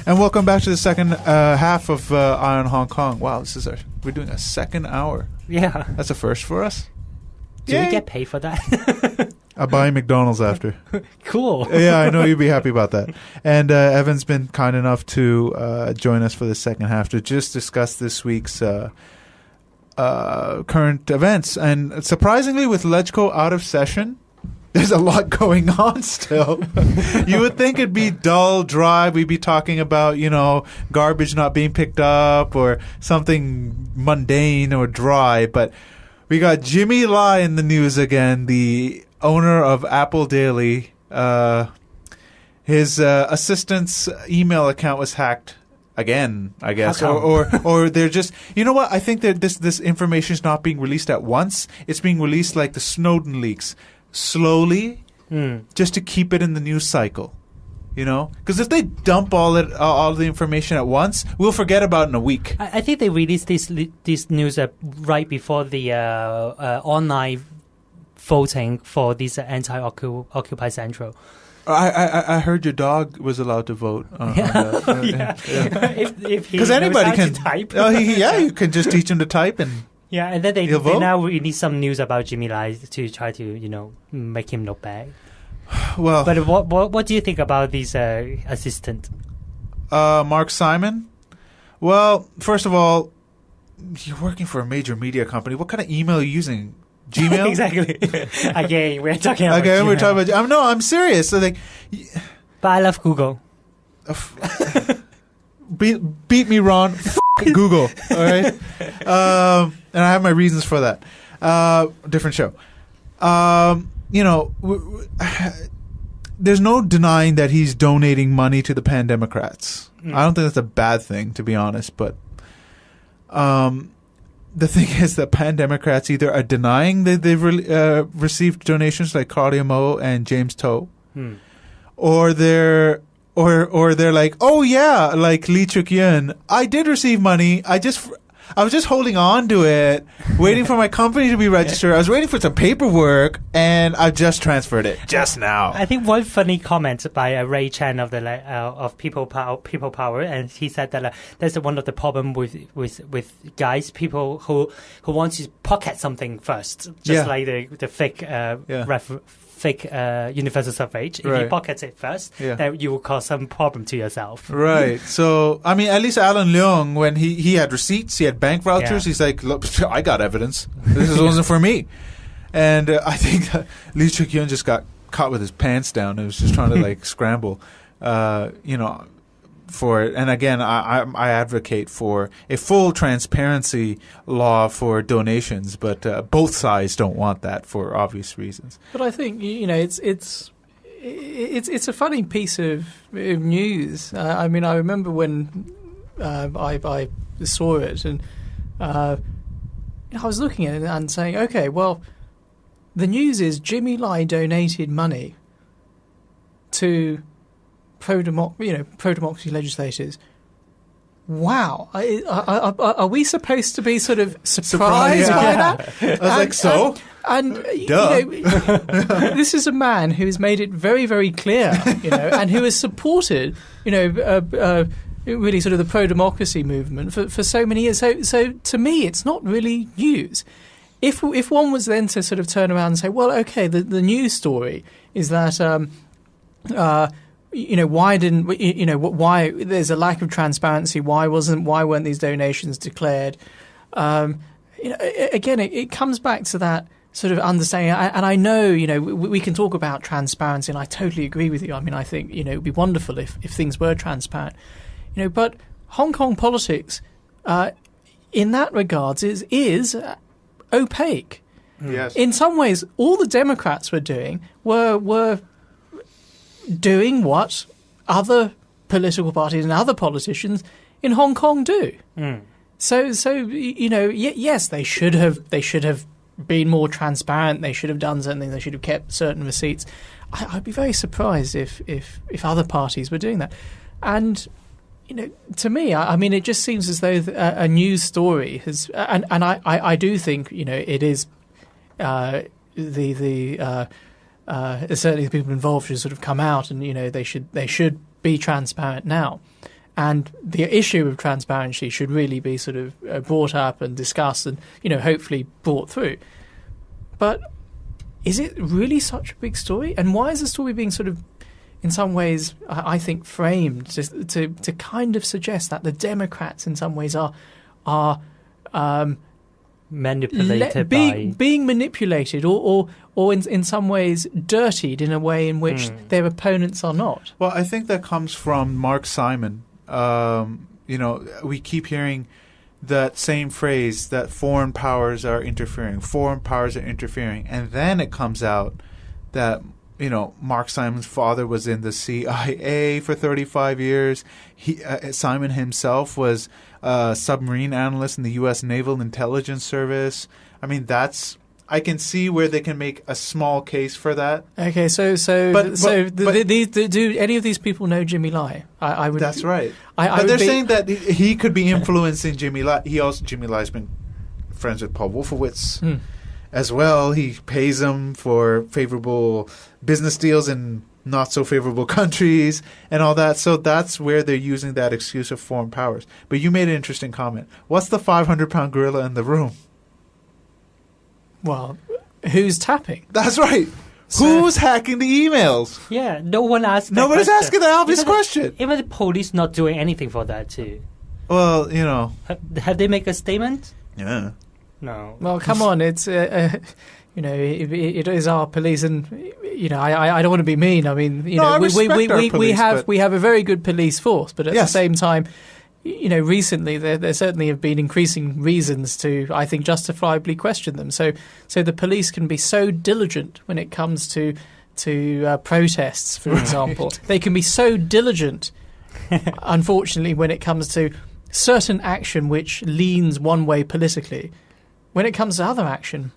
And welcome back to the second half of Eye on Hong Kong. Wow, we're doing a second hour. Yeah. That's a first for us. Do you get paid for that? I'll buy McDonald's after. Cool. Yeah, I know you'd be happy about that. And Evan's been kind enough to join us for the second half to just discuss this week's current events. And surprisingly, with LegCo out of session, there's a lot going on still. You would think it'd be dull, dry. We'd be talking about, garbage not being picked up or something mundane or dry. But we got Jimmy Lai in the news again, the owner of Apple Daily. His assistant's email account was hacked again, I guess. Or they're just... You know what? I think that this information is not being released at once. It's being released like the Snowden leaks. Slowly, just to keep it in the news cycle, because if they dump all the information at once, we'll forget about it in a week. I think they released this news right before the online voting for this anti-Occupy Central. I heard your dog was allowed to vote. Because anybody can type. You can just teach him to type and. Yeah, and then they now release some news about Jimmy Lai to try to, make him look bad. Well, but what do you think about this assistant? Mark Simon? Well, first of all, you're working for a major media company. What kind of email are you using? Gmail? Exactly. Again, we're talking about Gmail. We're talking about... I'm serious. So but I love Google. Beat me, Ron. Google. All right? And I have my reasons for that. Different show. There's no denying that he's donating money to the Pan-Democrats. I don't think that's a bad thing, to be honest. But the thing is that Pan-Democrats either are denying that they've received donations like Claudia Mo and James To, or they're like, oh yeah, like Lee Chuk-yun, I did receive money. I was just holding on to it, waiting for my company to be registered. I was waiting for some paperwork, and I just transferred it just now. I think one funny comment by Ray Chan of the of People Power, and he said that that's one of the problem with guys, people who want to pocket something first, just like the fake fake universal suffrage. If you pocket it first, then you will cause some problem to yourself. Right. So, I mean, at least Alan Leong, when he had receipts, he had bank vouchers, he's like, look, I got evidence. This wasn't for me. And I think Lee Chuk-yun just got caught with his pants down. He was just trying to, scramble, for it. And again, I advocate for a full transparency law for donations, but both sides don't want that for obvious reasons. But I think it's a funny piece of news. I mean, I remember when I saw it, and I was looking at it and saying, okay, well, the news is Jimmy Lai donated money to pro-democracy legislators. Wow. Are we supposed to be sort of surprised by that? I was like, so? This is a man who has made it very, very clear, and who has supported, really sort of the pro-democracy movement for so many years. So to me, it's not really news. If one was then to sort of turn around and say, well, okay, the news story is that why there's a lack of transparency? Why weren't these donations declared? Again, it comes back to that sort of understanding. And I know, we can talk about transparency, and I totally agree with you. I mean, I think, it would be wonderful if things were transparent. But Hong Kong politics, in that regards, is opaque. Yes. In some ways, all the Democrats were doing were doing what other political parties and other politicians in Hong Kong do. So yes, they should have been more transparent. They should have done something. They should have kept certain receipts. I'd be very surprised if other parties were doing that. And to me, I mean, it just seems as though a news story has, and I do think it is certainly the people involved should sort of come out, and they should be transparent now. And the issue of transparency should really be sort of brought up and discussed and, hopefully brought through. But is it really such a big story? And why is the story being sort of, in some ways, I think, framed to kind of suggest that the Democrats in some ways are manipulated being manipulated or in some ways dirtied in a way in which their opponents are not? Well, I think that comes from Mark Simon. We keep hearing that same phrase that foreign powers are interfering. And then it comes out that, Mark Simon's father was in the CIA for 35 years. Simon himself was a submarine analyst in the U.S. Naval Intelligence Service. I mean, I can see where they can make a small case for that. Okay, do any of these people know Jimmy Lai? I would. That's right. But they're saying that he could be influencing Jimmy Lai. Jimmy Lai's been friends with Paul Wolfowitz as well. He pays him for favorable business deals in not so favorable countries and all that. So that's where they're using that excuse of foreign powers. But you made an interesting comment. What's the 500-pound gorilla in the room? Well, who's tapping? That's right. Who's hacking the emails? Yeah, no one asked that Nobody's question. asking the obvious question. Even the police not doing anything for that too. Well, Have they make a statement? Yeah. No. Well, come on. It's, it is our police and, I don't want to be mean. I mean, I respect our police, we have a very good police force, but at the same time, recently there certainly have been increasing reasons to, I think, justifiably question them. So the police can be so diligent when it comes to protests, for example. They can be so diligent, unfortunately, when it comes to certain action which leans one way politically. When it comes to other action,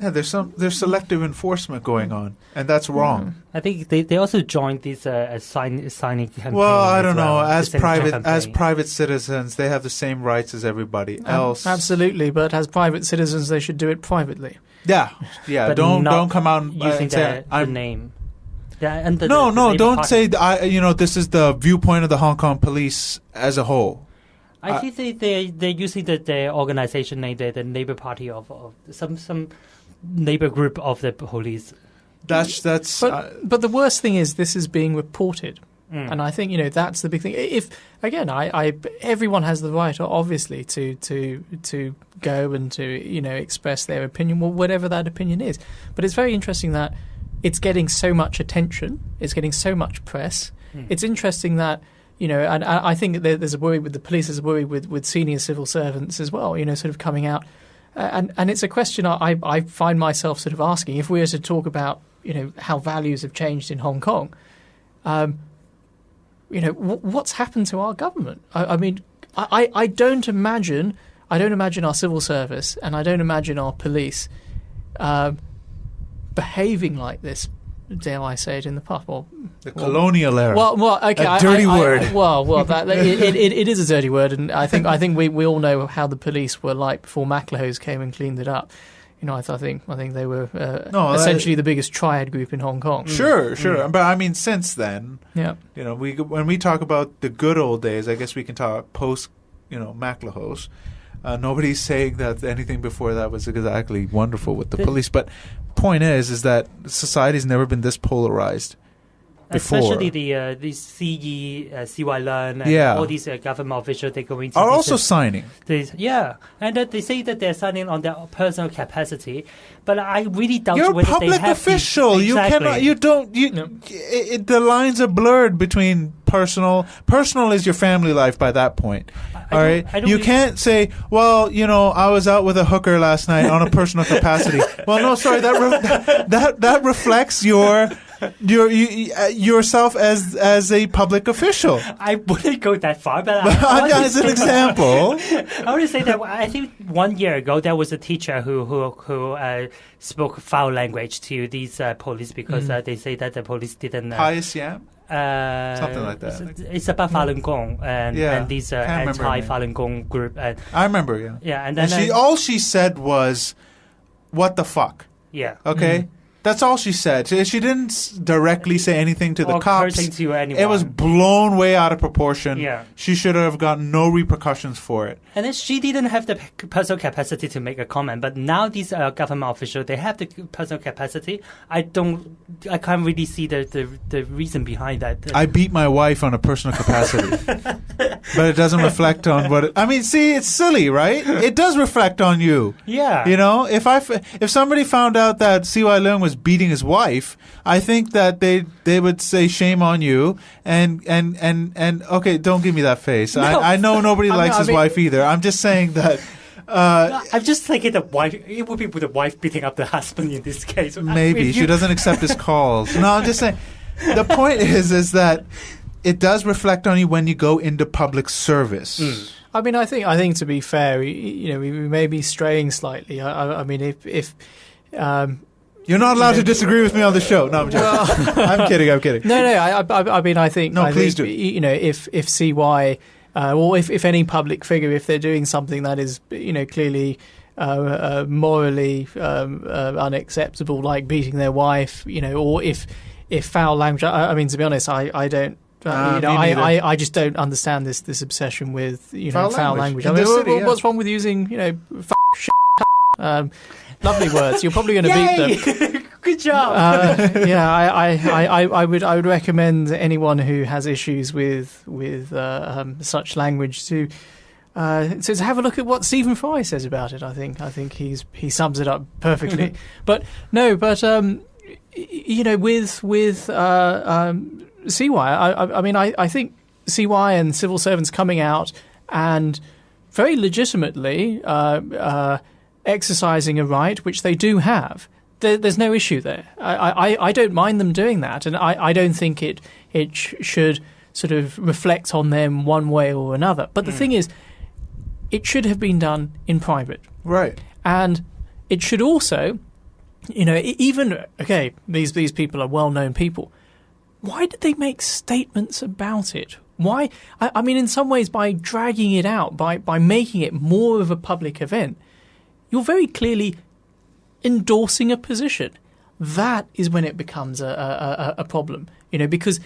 yeah, there's selective enforcement going on, and that's wrong. I think they also joined this signing campaign. Well, I don't know. As private citizens, they have the same rights as everybody else. Absolutely, but as private citizens, they should do it privately. Yeah. But don't come out using and say the name. Don't say this is the viewpoint of the Hong Kong police as a whole. I think they're using the organization name, the Neighbor Party of some neighbor group of the police. But the worst thing is this is being reported, and I think that's the big thing. If again, everyone has the right, obviously, to go and to express their opinion, whatever that opinion is. But it's very interesting that it's getting so much attention, it's getting so much press. It's interesting that. And I think there's a worry with the police, there's a worry with senior civil servants as well, sort of coming out. And it's a question I find myself sort of asking. If we were to talk about, how values have changed in Hong Kong, what's happened to our government? I mean, I don't imagine our civil service and I don't imagine our police behaving like this. Dare I say it in the past? Colonial era. Well, okay. A dirty word. It is a dirty word, and I think we all know how the police were like before McLehose came and cleaned it up. I think they were essentially the biggest triad group in Hong Kong. Sure. But I mean, since then, yeah. When we talk about the good old days, I guess we can talk post, McLehose. Nobody's saying that anything before that was exactly wonderful with the police, but point is that society's never been this polarized before. Especially the CE, CY Learn, and all these government officials, they're going to are also signing. And they say that they're signing on their personal capacity, but I really doubt You're whether a public they have official. You cannot. You don't. The lines are blurred between personal. Personal is your family life by that point. All right. You can't say, well, I was out with a hooker last night on a personal capacity. Well, no, sorry. That reflects yourself as a public official. I wouldn't go that far, but as an example, I want to say that I think 1 year ago there was a teacher who spoke foul language to these police because they say that the police didn't. Pious Yam? Something like that. It's about Falun Gong and these anti-Falun Gong group. I remember, yeah. Yeah, and then all she said was, "What the fuck?" Yeah. Okay. That's all she said. She didn't directly say anything to the or cops. cursing to anyone. It was blown way out of proportion. Yeah. She should have gotten no repercussions for it. And then she didn't have the personal capacity to make a comment. But now these government officials, they have the personal capacity. I can't really see the reason behind that. I beat my wife on a personal capacity. But it doesn't reflect on what... see, it's silly, right? It does reflect on you. Yeah. You know, if somebody found out that CY Leung was beating his wife, I think that they would say shame on you and okay, don't give me that face. No. I know nobody likes his wife either. I'm just saying that I'm just thinking the wife. It would be with the wife beating up the husband in this case. maybe she doesn't accept his calls. No, I'm just saying the point is that it does reflect on you when you go into public service. I mean, I think to be fair, we may be straying slightly. I mean, if you're not allowed to disagree with me on the show. No, I'm joking. I'm kidding. No. I mean, I think. No, please do. You know, if CY or if any public figure, if they're doing something that is, clearly morally unacceptable, like beating their wife, or if foul language. I mean, to be honest, I don't. I just don't understand this obsession with foul language. I mean, what's wrong with using lovely words? You're probably going to beat them. Good job. I would recommend anyone who has issues with such language to have a look at what Stephen Fry says about it. I think he sums it up perfectly. But with CY, I mean, I think CY and civil servants coming out and very legitimately exercising a right, which they do have, there's no issue there. I don't mind them doing that, and I don't think it should sort of reflect on them one way or another. But the thing is, it should have been done in private. Right. And it should also, these people are well-known people. Why did they make statements about it? Why? I mean, in some ways, by dragging it out, by making it more of a public event, you're very clearly endorsing a position. That is when it becomes a problem, because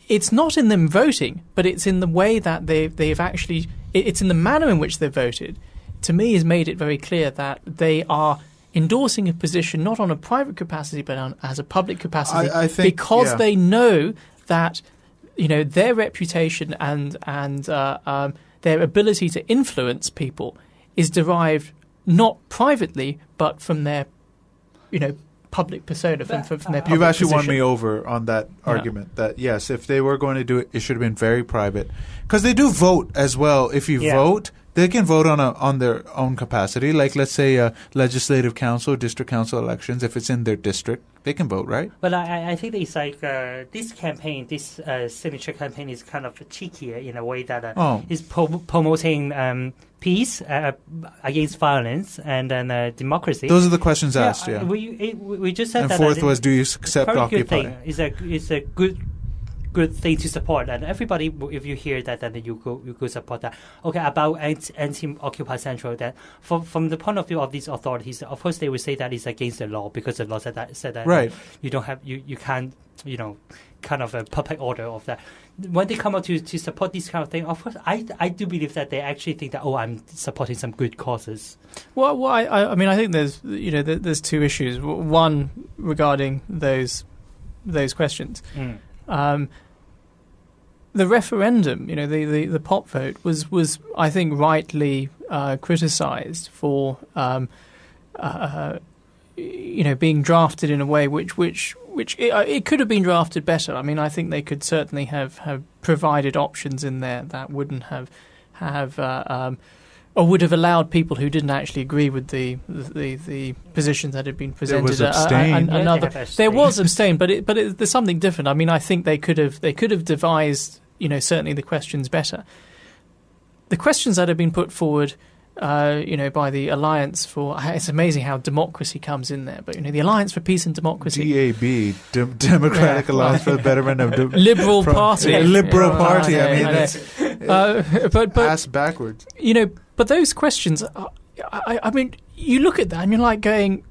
it's not in them voting, but it's in the way that they've actually, it's in the manner in which they've voted, to me, has made it very clear that they are endorsing a position not on a private capacity but as a public capacity. I think, because they know that their reputation and their ability to influence people is derived not privately but from their public persona, from their public You've actually position. won me over on that argument that yes, if they were going to do it, it should have been very private, because they do vote as well. If you vote, they can vote on their own capacity. Like, let's say legislative council, district council elections. If it's in their district, they can vote, right? But I think it's like this campaign, this signature campaign is kind of cheekier in a way that is promoting peace against violence and then democracy. Those are the questions asked. Yeah. We just said and that. fourth was, do you accept Occupy? Occupy? It's a good thing to support, and everybody, if you hear that, then you go support that. Okay, about anti-Occupy Central, that from the point of view of these authorities, of course they will say that it's against the law because the law said that right. You don't have you can't kind of a public order of that. When they come out to support this kind of thing, of course I do believe that they actually think that I'm supporting some good causes. Well, I mean, I think there's two issues. One regarding those questions. The referendum, the pop vote was I think rightly criticised for being drafted in a way which it could have been drafted better. I mean, I think they could certainly have provided options in there that wouldn't have or would have allowed people who didn't actually agree with the positions that had been presented. There was abstain. There was abstain, but there's something different. I mean, I think they could have devised, certainly the questions better. The questions that have been put forward, by the Alliance for, it's amazing how democracy comes in there, but the Alliance for Peace and Democracy, DAB, Democratic Alliance for the Betterment of Liberal Party, Liberal Party. I mean, but ass backwards. But those questions, I mean, you look at that and you're like going,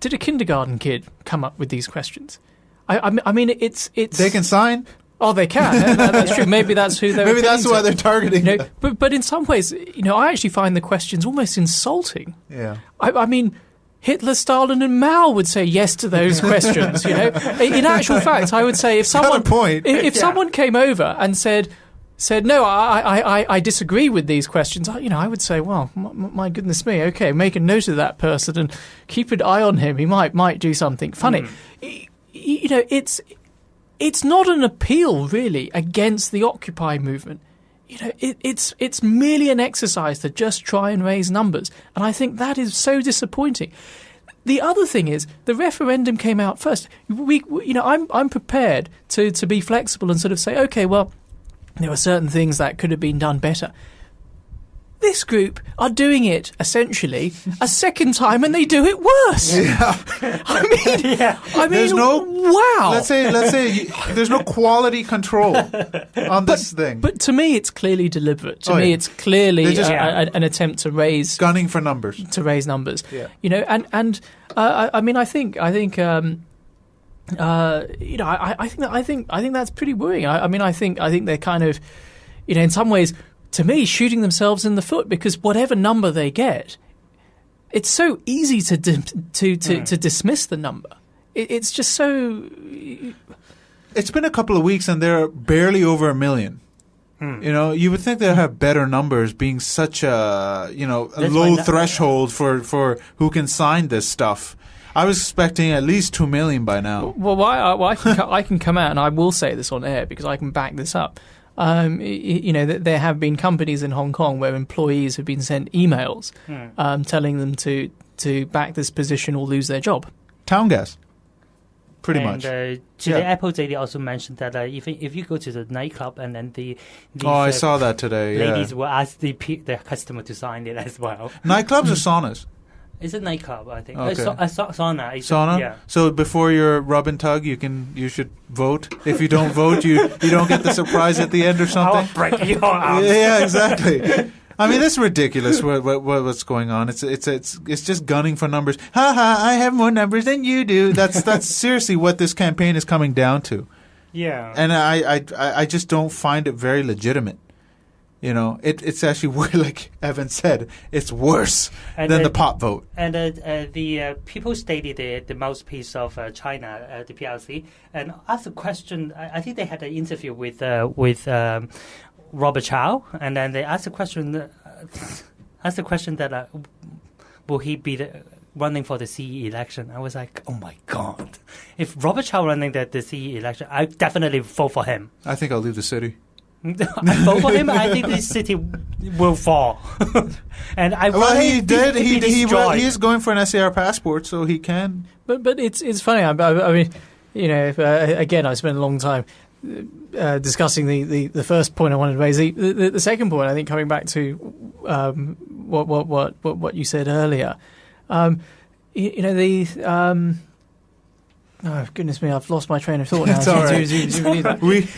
did a kindergarten kid come up with these questions? I mean, it's They can sign. Oh, they can. That's true. Maybe that's who they're. Maybe that's why they're targeting. But in some ways, I actually find the questions almost insulting. Yeah. I mean, Hitler, Stalin, and Mao would say yes to those questions. In actual fact, I would say if someone if someone came over and said no, I disagree with these questions, I would say, well, my goodness me, okay, make a note of that person and keep an eye on him. He might do something funny. It's not an appeal really against the Occupy movement. It's merely an exercise to just try and raise numbers, and I think that is so disappointing. The other thing is the referendum came out first. I'm prepared to be flexible and sort of say, okay, well, there were certain things that could have been done better. This group are doing it essentially a second time, and they do it worse. Yeah. I mean, wow. Let's say there's no quality control on this thing. But to me, it's clearly deliberate. To me, it's clearly an attempt to raise gunning for numbers. To raise numbers. Yeah. I mean, I think that's pretty worrying. I think they're kind of, in some ways, to me, shooting themselves in the foot, because whatever number they get, it's so easy to dismiss the number. It's just so. It's been a couple of weeks and they're barely over 1 million. You would think they'd have better numbers, being such a low threshold for who can sign this stuff. I was expecting at least 2 million by now. Well, I can come out and I will say this on air because I can back this up. There have been companies in Hong Kong where employees have been sent emails telling them to back this position or lose their job. Town gas, pretty much. Today, Apple Daily also mentioned that if you go to the nightclub and then I saw that today. Ladies will ask the customer to sign it as well. Nightclubs or saunas? It's a nightclub, I think. Okay. Sauna. Sauna? Yeah. So before your rub and tug, you should vote. If you don't vote, you don't get the surprise at the end or something. I'll break your arms. Yeah, exactly. I mean, that's ridiculous. What's going on? It's just gunning for numbers. Ha ha! I have more numbers than you do. That's seriously what this campaign is coming down to. Yeah. And I just don't find it very legitimate. It's actually, like Evan said, it's worse than the pot vote. And the People's Daily, the mouthpiece of China, the PRC, and asked a question. I think they had an interview with Robert Xiao, and then they asked the question that will he be running for the CE election? I was like, oh my god! If Robert Xiao running the CE election, I definitely vote for him. I think I'll leave the city. I vote for him. I think this city will fall. And he did. He is going for an SAR passport, so he can. But it's funny. I mean, again, I spent a long time discussing the first point I wanted to raise. The second point, I think, coming back to what you said earlier. Oh, goodness me, I've lost my train of thought now. It's all right.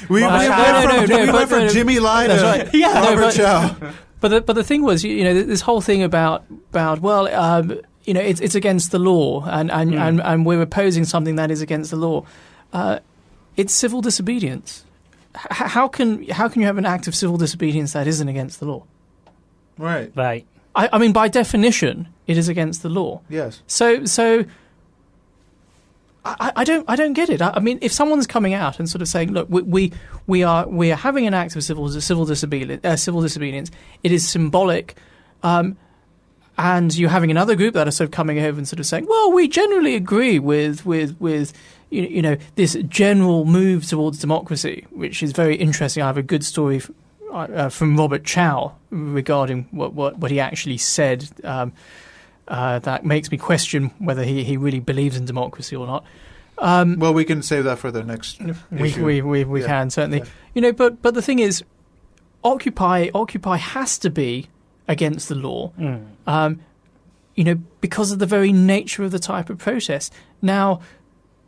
We went from Jimmy Lai to Robert Xiao. But the thing was, this whole thing about it's against the law, and we're opposing something that is against the law. It's civil disobedience. How can you have an act of civil disobedience that isn't against the law? Right. I mean, by definition, it is against the law. Yes. So. I don't get it. I mean, if someone's coming out and sort of saying, "Look, we are having an act of civil disobedience. It is symbolic," and you're having another group that are sort of coming over and sort of saying, "Well, we generally agree with this general move towards democracy," which is very interesting. I have a good story from Robert Xiao regarding what he actually said. That makes me question whether he really believes in democracy or not. Well, we can save that for the next issue. We can certainly. Yeah. But the thing is, Occupy has to be against the law. Because of the very nature of the type of protest. Now,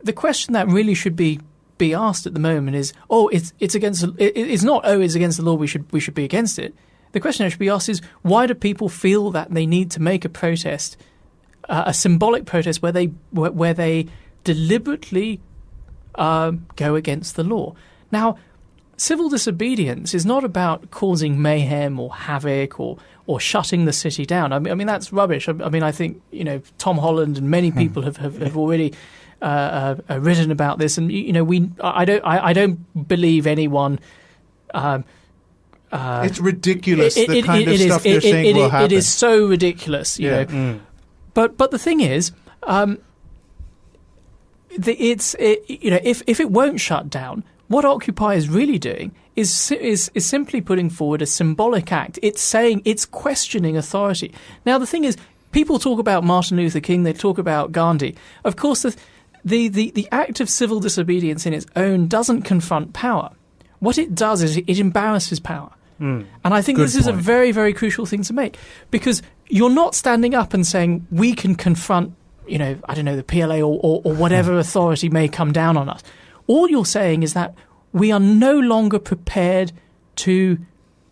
the question that really should be asked at the moment is, it's against. It's not. It's against the law. We should be against it. The question that should be asked is, why do people feel that they need to make a protest a symbolic protest where they deliberately go against the law. Now, civil disobedience is not about causing mayhem or havoc or shutting the city down. I mean that's rubbish. I mean, I think Tom Holland and many people have already written about this, and I don't believe anyone. It's ridiculous. The kind of stuff they're saying will happen. It is so ridiculous, you know. Mm. But the thing is, if it won't shut down, what Occupy is really doing is simply putting forward a symbolic act. It's questioning authority. Now the thing is, people talk about Martin Luther King, they talk about Gandhi. Of course, the act of civil disobedience in its own doesn't confront power. What it does is it embarrasses power. And I think this is a very, very crucial thing to make, because you're not standing up and saying we can confront, the PLA or whatever authority may come down on us. All you're saying is that we are no longer prepared to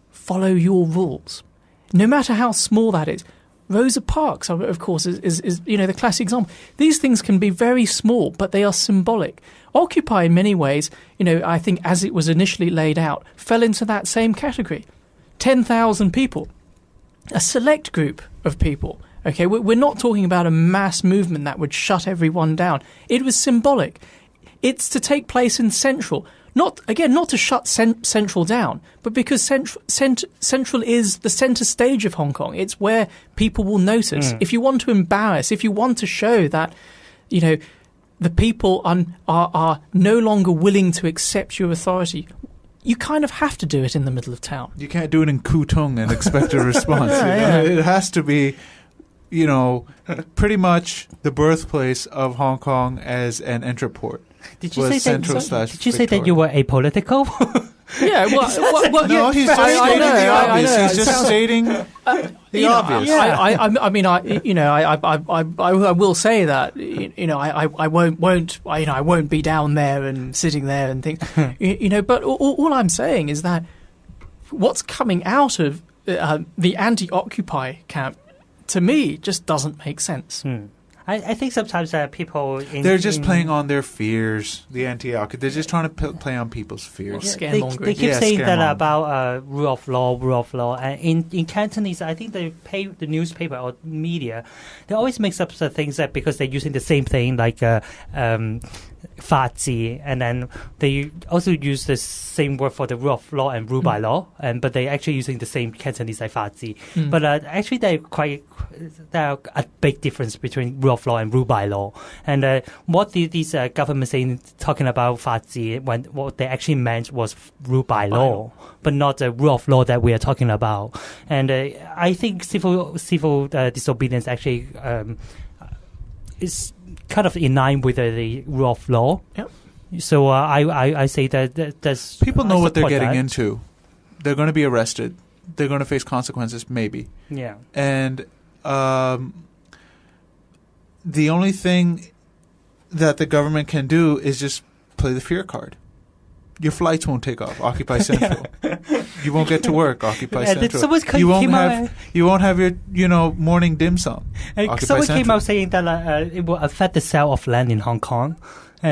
follow your rules, no matter how small that is. Rosa Parks, of course, is the classic example. These things can be very small, but they are symbolic. Occupy, in many ways, I think as it was initially laid out, fell into that same category. 10,000 people, a select group of people. Okay, we're not talking about a mass movement that would shut everyone down. It was symbolic. It's to take place in Central. Not to shut Central down, but because Central is the centre stage of Hong Kong. It's where people will notice. If you want to embarrass, if you want to show that, the people are no longer willing to accept your authority, you kind of have to do it in the middle of town. You can't do it in Kutong and expect a response. It has to be, pretty much the birthplace of Hong Kong as an entreport. Did you say that you were apolitical? Yeah, no, he's just stating the obvious. He's just stating the obvious. I will say that I won't be down there and sitting there and things. But all I'm saying is that what's coming out of the anti-Occupy camp, to me, just doesn't make sense. I think sometimes people... They're just playing on their fears, the anti-Occupy. They're just trying to play on people's fears. They keep saying that about rule of law. And in Cantonese, I think the newspaper or media, they always mix up the things that because they're using the same thing, like 法治, and then they also use the same word for the rule of law and rule by law, but they're actually using the same Cantonese like 法治. But actually, there are a big difference between rule of law and rule by law. And what these governments saying, talking about 法治, when what they actually meant was rule by law, but not the rule of law that we are talking about. And I think civil disobedience actually is kind of in line with the rule of law. Yep. So I say that there's... People know what they're getting into. They're going to be arrested. They're going to face consequences, maybe. Yeah. And the only thing that the government can do is just play the fear card. Your flights won't take off. Occupy Central. You won't get to work. Occupy Central. You won't have your morning dim sum. Someone came out saying that it will affect the sale of land in Hong Kong,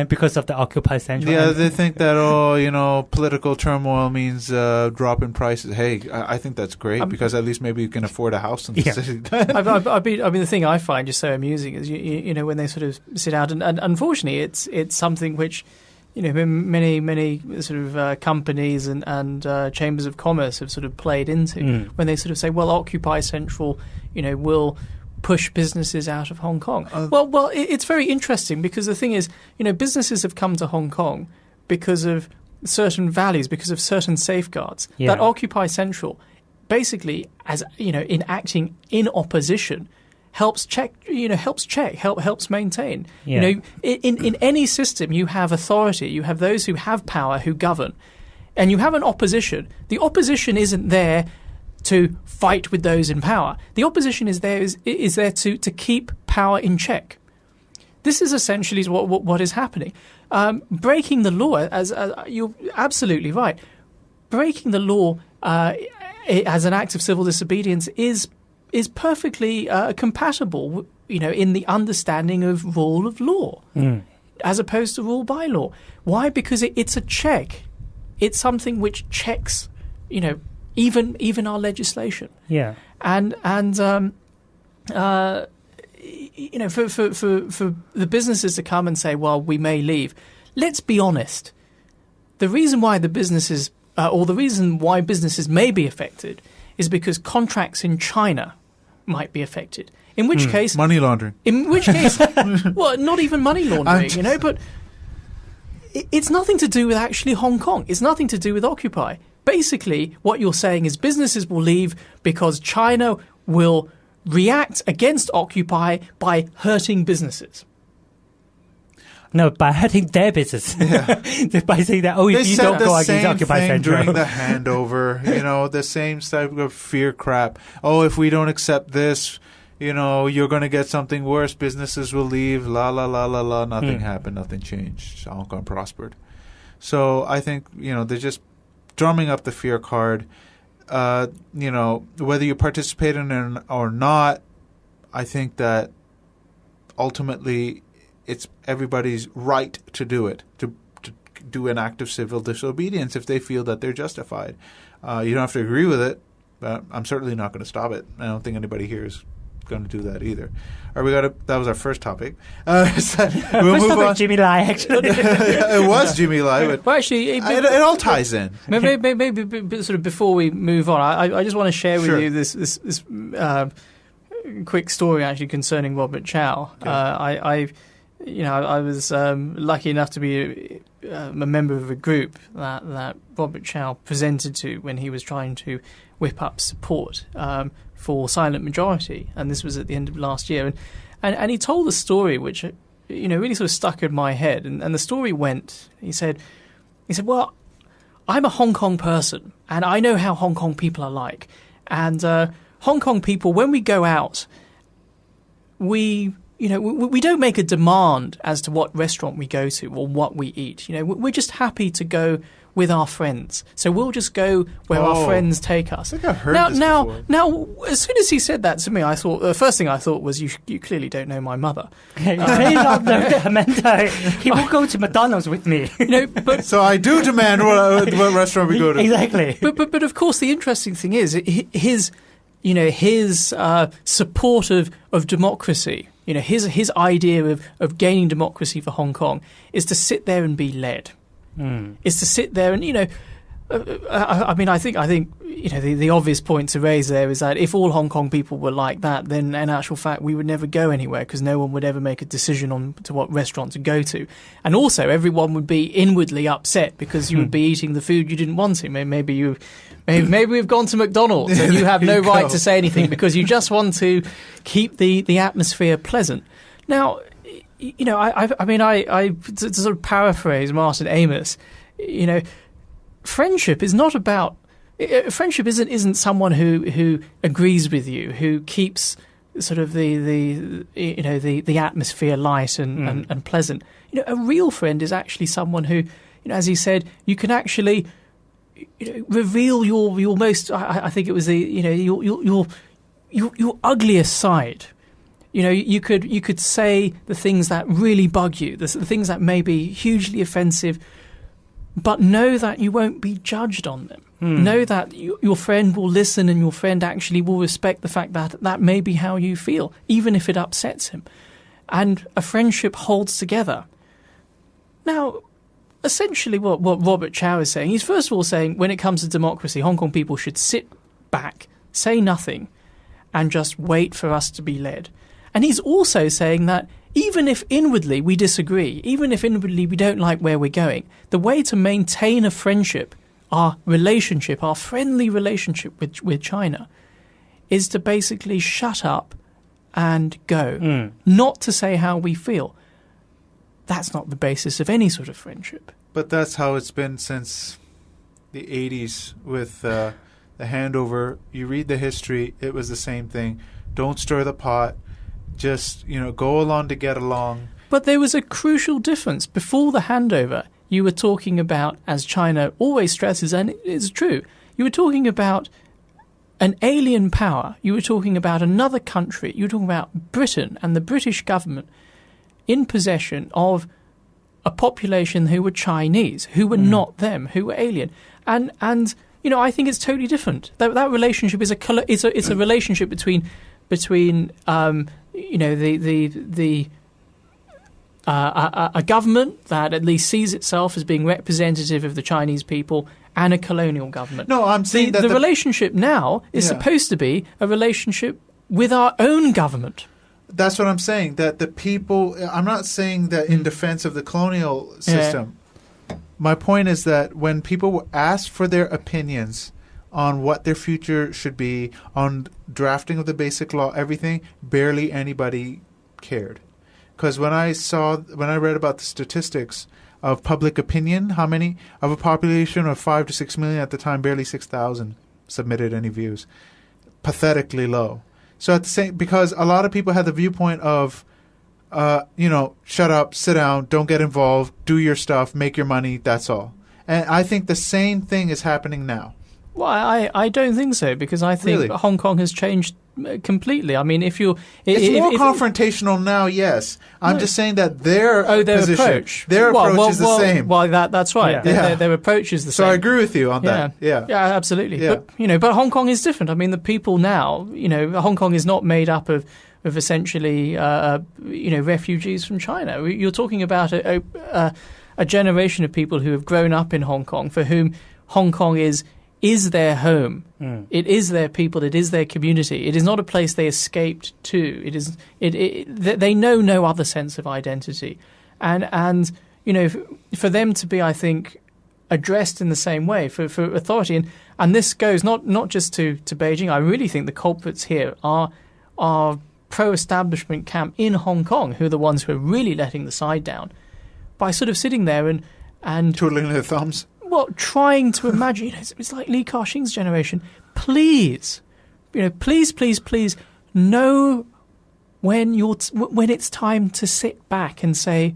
because of the Occupy Central. Yeah, they think that political turmoil means drop in prices. Hey, I think that's great because at least maybe you can afford a house in the city. The thing I find just so amusing is when they sort of sit out and unfortunately it's something which. Many sort of companies and chambers of commerce have sort of played into when they sort of say, well, Occupy Central, will push businesses out of Hong Kong. Well, it's very interesting because the thing is, businesses have come to Hong Kong because of certain values, because of certain safeguards. Yeah. That Occupy Central, basically, as in acting in opposition. Helps maintain. Yeah. In any system, you have authority. You have those who have power who govern, and you have an opposition. The opposition isn't there to fight with those in power. The opposition is there to keep power in check. This is essentially what is happening. Breaking the law, as you're absolutely right. Breaking the law as an act of civil disobedience is perfectly compatible in the understanding of rule of law as opposed to rule by law. Why? Because it's a check. It's something which checks, even our legislation. Yeah. And for the businesses to come and say, well, we may leave. Let's be honest. The reason why the businesses, or the reason why businesses may be affected, is because contracts in China might be affected. In which case, money laundering. In which case, well, not even money laundering, but it's nothing to do with actually Hong Kong. It's nothing to do with Occupy. Basically, what you're saying is businesses will leave because China will react against Occupy by hurting businesses. No, by hurting their business. Yeah. By saying that, if you don't go against Occupy Central. During the handover, the same type of fear crap. If we don't accept this, you're going to get something worse. Businesses will leave, la, la, la, la, la. Nothing happened. Nothing changed. Hong Kong prospered. So I think, they're just drumming up the fear card. Whether you participate in it or not, I think that ultimately it's everybody's right to do it, to do an act of civil disobedience if they feel that they're justified. You don't have to agree with it, but I'm certainly not going to stop it. I don't think anybody here is going to do that either. All right, that was our first topic. We'll move on. Jimmy Lai, actually. It was Jimmy Lai, but well, actually, it all ties in. Maybe sort of before we move on, I just want to share with you this quick story actually concerning Robert Xiao. Okay. I was lucky enough to be a member of a group that Robert Xiao presented to when he was trying to whip up support for silent majority, and this was at the end of last year. And he told a story which really sort of stuck in my head. And the story went, he said, well, I'm a Hong Kong person, and I know how Hong Kong people are like. And Hong Kong people, when we go out, we don't make a demand as to what restaurant we go to or what we eat. We're just happy to go with our friends. So we'll just go where our friends take us. I think I've heard this before. Now, as soon as he said that to me, I thought the first thing I thought was, you clearly don't know my mother. He will go to McDonald's with me. But so I do demand what restaurant we go to. Exactly. But of course, the interesting thing is his support of democracy. His idea of gaining democracy for Hong Kong is to sit there and be led. Is to sit there and I think the obvious point to raise there is that if all Hong Kong people were like that, then in actual fact we would never go anywhere because no one would ever make a decision on to what restaurant to go to, and also everyone would be inwardly upset because you would be eating the food you didn't want to. Maybe we've gone to McDonald's and you have no right to say anything because you just want to keep the atmosphere pleasant. Now, to sort of paraphrase Martin Amis, friendship is not about. Friendship isn't someone who agrees with you, who keeps sort of the atmosphere light and pleasant. A real friend is actually someone who, as he said, you can actually reveal your most. I think it was your ugliest side. You could say the things that really bug you, the things that may be hugely offensive, but know that you won't be judged on them. Know that your friend will listen and your friend actually will respect the fact that that may be how you feel, even if it upsets him. And a friendship holds together. Now, essentially what Robert Xiao is saying, he's first of all saying when it comes to democracy, Hong Kong people should sit back, say nothing, and just wait for us to be led. And he's also saying that even if inwardly we disagree, even if inwardly we don't like where we're going, the way to maintain a friendship, our relationship, our friendly relationship with China, is to basically shut up and go, not to say how we feel. That's not the basis of any sort of friendship. But that's how it's been since the 80s with the handover. You read the history, it was the same thing. Don't stir the pot. Just, go along to get along. But there was a crucial difference. Before the handover, you were talking about, as China always stresses, and it's true, you were talking about an alien power. You were talking about another country. You were talking about Britain and the British government in possession of a population who were Chinese, who were not them, who were alien. And I think it's totally different. That relationship is it's a relationship between a government that at least sees itself as being representative of the Chinese people and a colonial government. No, I'm saying that the relationship now is supposed to be a relationship with our own government. That's what I'm saying, that the people... I'm not saying that in defense of the colonial system. Yeah. My point is that when people were asked for their opinions on what their future should be, on drafting of the basic law, everything, barely anybody cared. Because when I read about the statistics of public opinion, how many of a population of 5 to 6 million at the time, barely 6,000 submitted any views. Pathetically low. So because a lot of people had the viewpoint of, shut up, sit down, don't get involved, do your stuff, make your money, that's all. And I think the same thing is happening now. Well, I don't think so, because I think Really? Hong Kong has changed completely. I mean, It's more confrontational now, yes. I'm just saying that their approach is the same. Well, that's right. Yeah. Their approach is the same. So I agree with you on that. Yeah, absolutely. Yeah. But Hong Kong is different. I mean, the people now, Hong Kong is not made up of essentially refugees from China. You're talking about a generation of people who have grown up in Hong Kong, for whom Hong Kong is their home. It is their people. It is their community. It is not a place they escaped to. They know no other sense of identity, and for them to be, I think, addressed in the same way for authority, and this goes not just to Beijing. I really think the culprits here are pro-establishment camp in Hong Kong, who are the ones who are really letting the side down by sort of sitting there and twiddling their thumbs. Well, trying to imagine, it's like Li Ka-shing's generation. Please, please know when it's time to sit back and say,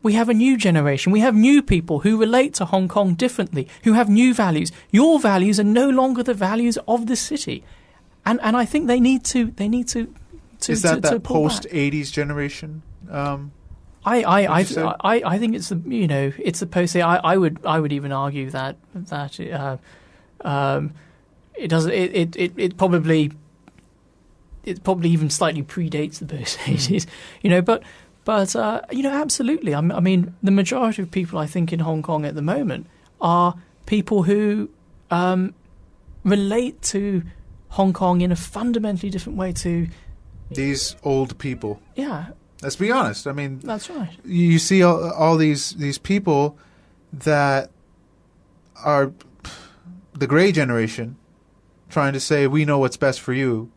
we have a new generation. We have new people who relate to Hong Kong differently, who have new values. Your values are no longer the values of the city, and I think they need to. Is that post-80s generation? I think it's it's supposed to. I would even argue that it doesn't. It probably even slightly predates the post-80s. But absolutely. I mean, the majority of people I think in Hong Kong at the moment are people who relate to Hong Kong in a fundamentally different way to these old people. Yeah. Let's be honest. I mean, that's right. You see all these people that are the gray generation trying to say we know what's best for you,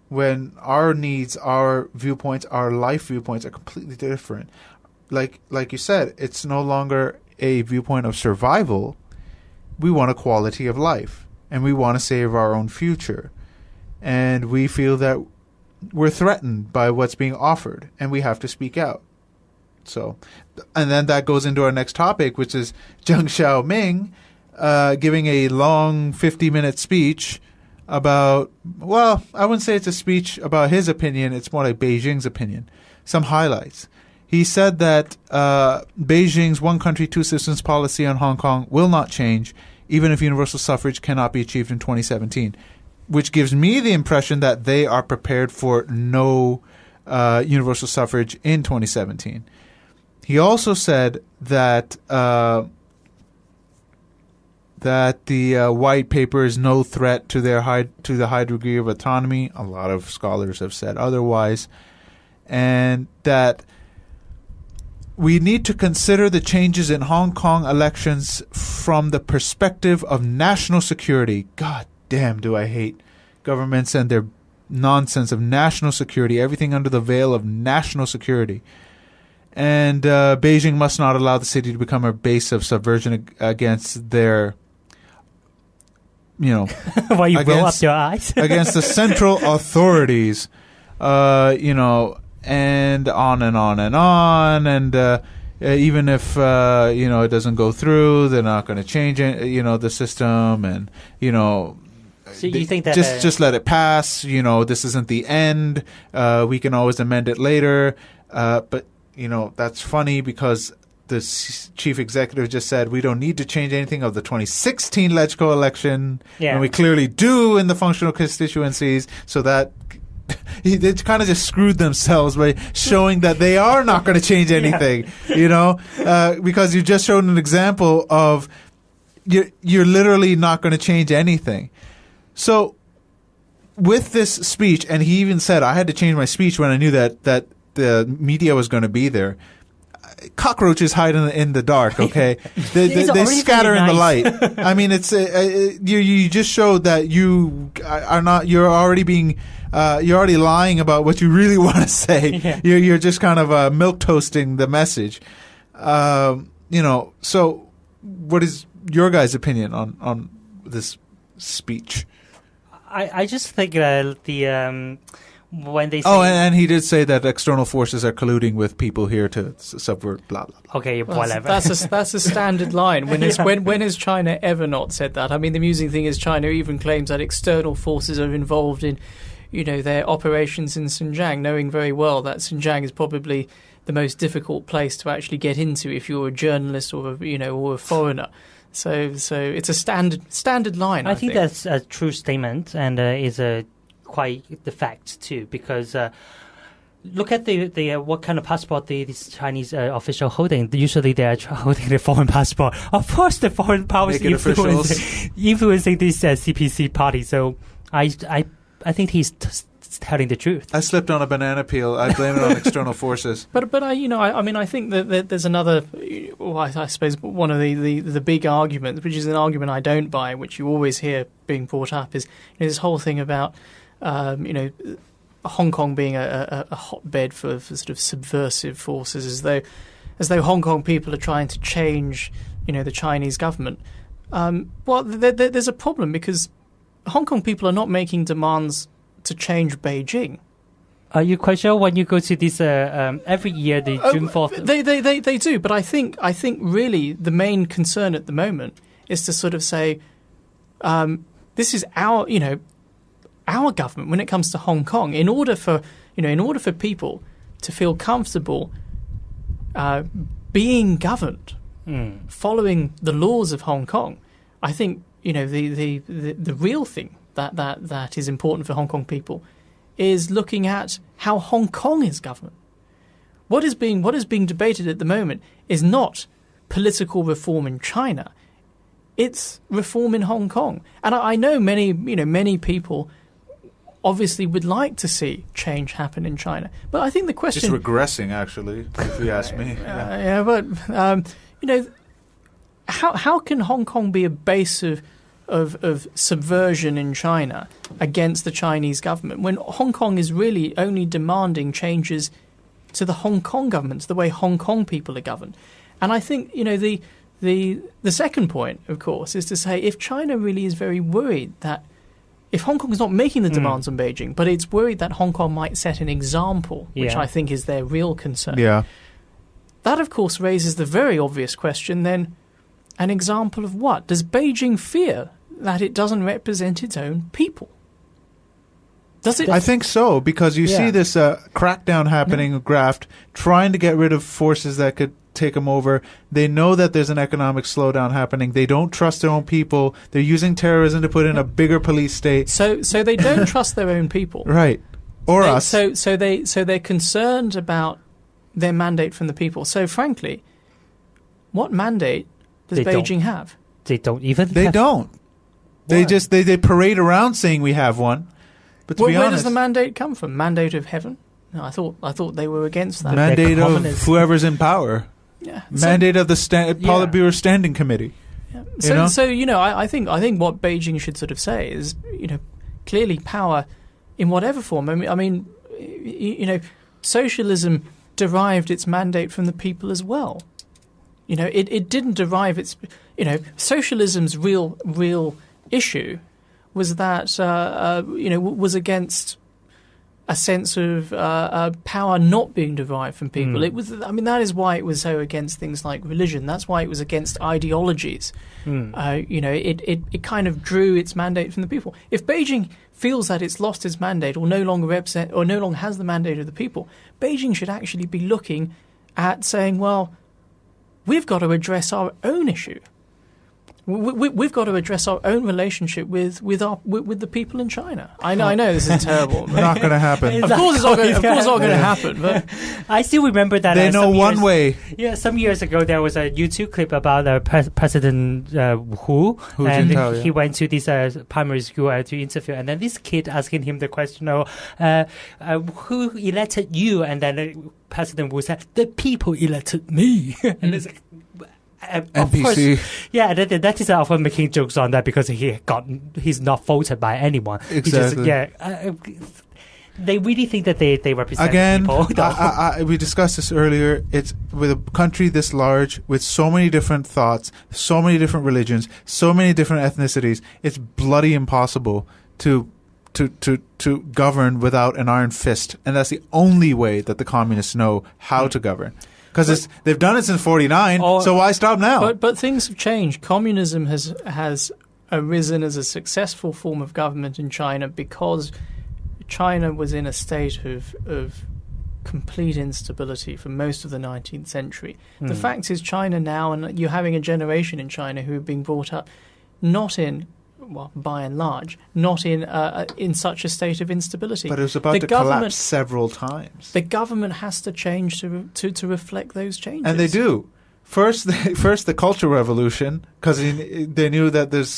when our needs, our viewpoints, our life viewpoints are completely different. Like you said, it's no longer a viewpoint of survival. We want a quality of life, and we want to save our own future, and we feel that we're threatened by what's being offered, and we have to speak out. So, and then that goes into our next topic, which is Zhang Xiaoming giving a long 50-minute speech about, well, I wouldn't say it's a speech about his opinion. It's more like Beijing's opinion. Some highlights. He said that Beijing's one country, two systems policy on Hong Kong will not change, even if universal suffrage cannot be achieved in 2017. Which gives me the impression that they are prepared for no universal suffrage in 2017. He also said that the white paper is no threat to the high degree of autonomy. A lot of scholars have said otherwise, and that we need to consider the changes in Hong Kong elections from the perspective of national security. God damn, do I hate governments and their nonsense of national security, everything under the veil of national security. And Beijing must not allow the city to become a base of subversion against their, Why you roll up your eyes? against the central authorities, and on and on and on. And even if, it doesn't go through, they're not going to change it, the system. And, So you think that just let it pass. This isn't the end. We can always amend it later. But that's funny because the chief executive just said we don't need to change anything of the 2016 LegCo election, and we clearly do in the functional constituencies. So that they kind of just screwed themselves by showing that they are not going to change anything. Because you just showed an example of you're literally not going to change anything. So with this speech, and he even said I had to change my speech when I knew that the media was going to be there. Cockroaches hide in the dark. Okay, they scatter in the light. I mean, it's you just showed that you are not. You're already being. You're already lying about what you really want to say. Yeah. You're just kind of milk toasting the message. So what is your guys' opinion on this speech? I just think the when they say... Oh, and he did say that external forces are colluding with people here to subvert blah, blah, blah. Okay, whatever. That's a standard line. When has China ever not said that? I mean, the amusing thing is China even claims that external forces are involved in, their operations in Xinjiang, knowing very well that Xinjiang is probably the most difficult place to actually get into if you're a journalist or a foreigner. So it's a standard line. I think that's a true statement, and is quite the fact too, because look at the what kind of passport these Chinese official holding. Usually they are holding the foreign passport. Of course, the foreign powers influencing this CPC party. So I think he's telling the truth. I slipped on a banana peel. I blame it on external forces. But I think that there's another. Well, I suppose one of the big arguments, which is an argument I don't buy, which you always hear being brought up, is this whole thing about Hong Kong being a hotbed for sort of subversive forces, as though Hong Kong people are trying to change the Chinese government. Well, there's a problem because Hong Kong people are not making demands to change Beijing. Are you quite sure when you go to this every year the June 4th? They do, but I think really the main concern at the moment is to sort of say this is our government when it comes to Hong Kong. In order for people to feel comfortable being governed, following the laws of Hong Kong, I think the real thing that is important for Hong Kong people is looking at how Hong Kong is governed. What is being debated at the moment is not political reform in China; it's reform in Hong Kong. And I know many people obviously would like to see change happen in China, but I think the question is regressing. Actually, if you ask me, but how can Hong Kong be a base of subversion in China against the Chinese government when Hong Kong is really only demanding changes to the Hong Kong government, to the way Hong Kong people are governed? And I think the second point, of course, is to say if China really is very worried that if Hong Kong is not making the demands on Beijing, but it's worried that Hong Kong might set an example, which I think is their real concern. Yeah. That, of course, raises the very obvious question then, an example of what? Does Beijing fear that it doesn't represent its own people? Does it? I think so, because you see this crackdown happening, graft, trying to get rid of forces that could take them over. They know that there's an economic slowdown happening. They don't trust their own people. They're using terrorism to put in a bigger police state. So they don't trust their own people. Right. Or us. So they're concerned about their mandate from the people. So frankly, what mandate does Beijing have? They don't even. They don't. They just they parade around saying we have one. But to be honest, where does the mandate come from? Mandate of heaven? No, I thought they were against that. Mandate of whoever's in power. Yeah. Mandate of the Politburo Standing Committee. Yeah. So I think what Beijing should sort of say is clearly power in whatever form. I mean socialism derived its mandate from the people as well. It didn't derive its socialism's real issue was that was against a sense of power not being derived from people. It was, I mean, that is why it was so against things like religion. That's why it was against ideologies. It kind of drew its mandate from the people. If Beijing feels that it's lost its mandate or no longer has the mandate of the people, Beijing should actually be looking at saying, well, we've got to address our own issue. We've got to address our own relationship with the people in China. I know this is terrible. Not going to happen. Of course, it's not going to happen. But I still remember that they know one way. Yeah, some years ago there was a YouTube clip about President Hu and Jintao, he went to this primary school to interview, and then this kid asking him the question, "Who elected you?" And then President Wu said, "The people elected me." And it's like, of NPC. course, yeah, that is often making jokes on that because he's not voted by anyone. Exactly. They really think that they represent Again, people. we discussed this earlier. It's with a country this large, with so many different thoughts, so many different religions, so many different ethnicities. It's bloody impossible to govern without an iron fist, and that's the only way that the communists know how to govern. Because they've done it since '49, so why stop now? But things have changed. Communism has arisen as a successful form of government in China because China was in a state of complete instability for most of the 19th century. The fact is, China now, and you're having a generation in China who have been brought up not in, well, by and large, not in such a state of instability. But it was about to collapse several times. The government has to change to reflect those changes. And they do. First the Cultural Revolution, because they knew that there's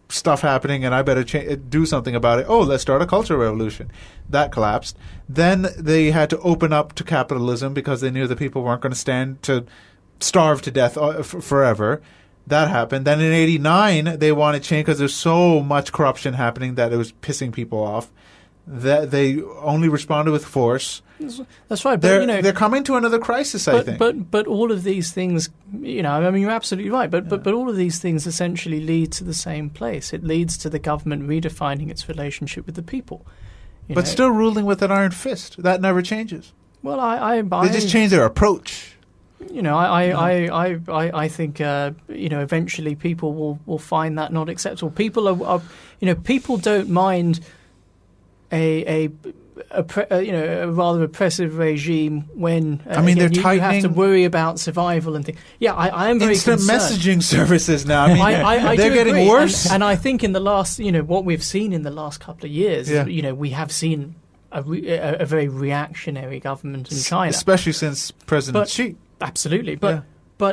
stuff happening and I better do something about it. Oh, let's start a Cultural Revolution. That collapsed. Then they had to open up to capitalism because they knew the people weren't going to stand to starve to death forever. That happened. Then in '89, they wanted change because there's so much corruption happening that it was pissing people off. That they only responded with force. That's right. But they're coming to another crisis, I think. But all of these things, I mean, you're absolutely right. But all of these things essentially lead to the same place. It leads to the government redefining its relationship with the people. But still ruling with an iron fist. That never changes. Well, they just change their approach. I think eventually people will find that not acceptable. People are people don't mind a rather oppressive regime when they're tightening. You have to worry about survival and things. Yeah, I am very instant concerned. messaging services now. I they're getting agree. worse. And I think in the last, what we've seen in the last couple of years, we have seen a very reactionary government in China, especially since President Xi. Absolutely, but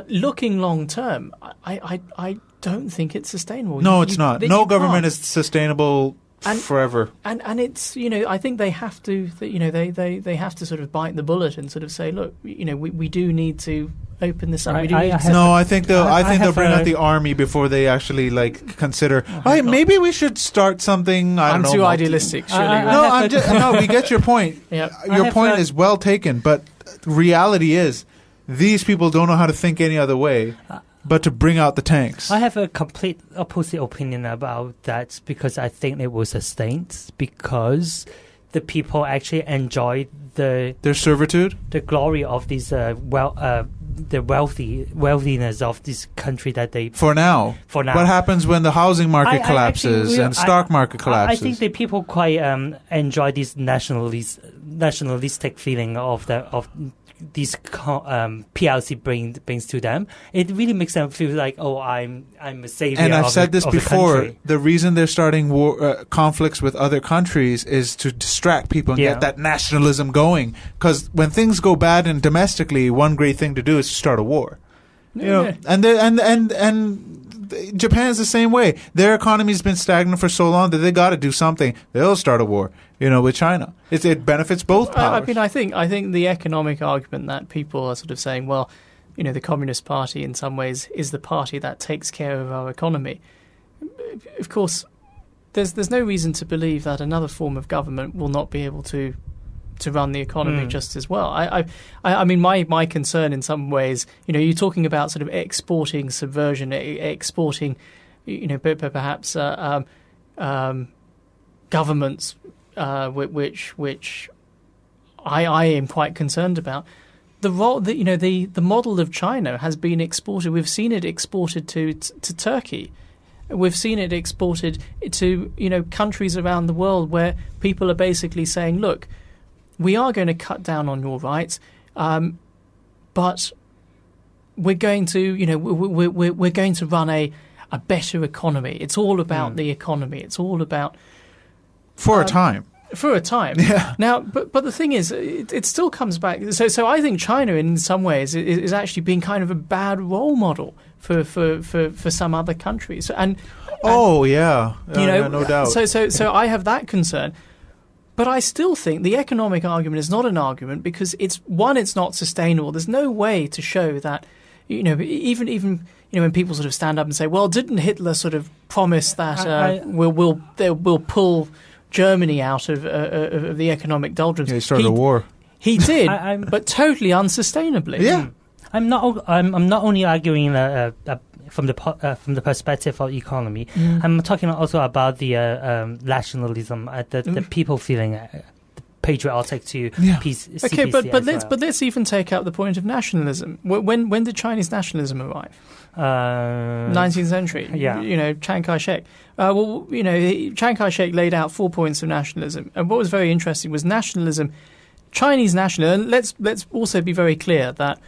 looking long term, I don't think it's sustainable. No, it's not. No government is sustainable forever. And it's I think they have to they have to sort of bite the bullet and sort of say, look, we do need to open this up. I think they'll bring out the army before they actually consider. Maybe we should start something. I'm too idealistic. No, we get your point. Yep. Your point is well taken, but reality is these people don't know how to think any other way but to bring out the tanks. I have a complete opposite opinion about that because I think it was sustained because the people actually enjoyed their servitude, the glory of this the wealthiness of this country that they for now. What happens when the housing market collapses and stock market collapses? I think the people quite enjoy this nationalistic feeling of this PLC brings to them. It really makes them feel like, I'm a savior. And I've said this before. The reason they're starting conflicts with other countries is to distract people and get that nationalism going. Because when things go bad and domestically, one great thing to do is to start a war. And Japan's the same way. Their economy's been stagnant for so long that they got to do something. They'll start a war, with China. It benefits both powers. I think the economic argument that people are sort of saying, well, the Communist Party in some ways is the party that takes care of our economy. Of course, there's no reason to believe that another form of government will not be able to run the economy just as well. I mean, my concern in some ways, you're talking about sort of exporting subversion, exporting, perhaps governments which I am quite concerned about. The role that the model of China has been exported. We've seen it exported to Turkey. We've seen it exported to countries around the world where people are basically saying, "Look, we are going to cut down on your rights, but we're going to we're going to run a better economy. It's all about the economy. It's all about for a time." For a time. Yeah. Now, but the thing is, it still comes back. So I think China, in some ways, is actually being kind of a bad role model for some other countries. And no doubt. So I have that concern. But I still think the economic argument is not an argument because it's not sustainable. There's no way to show that, even when people sort of stand up and say, well, didn't Hitler sort of promise that we'll pull Germany out of the economic doldrums? Yeah, he started a war. He did, but totally unsustainably. Yeah. I'm not only arguing from the perspective of economy. I'm talking also about the nationalism, the people feeling patriotic to peace. Okay, but let's even take up the point of nationalism. When did Chinese nationalism arrive? 19th century. Yeah. Chiang Kai-shek. Chiang Kai-shek laid out 4 points of nationalism, and what was very interesting was nationalism, Chinese nationalism. And let's also be very clear that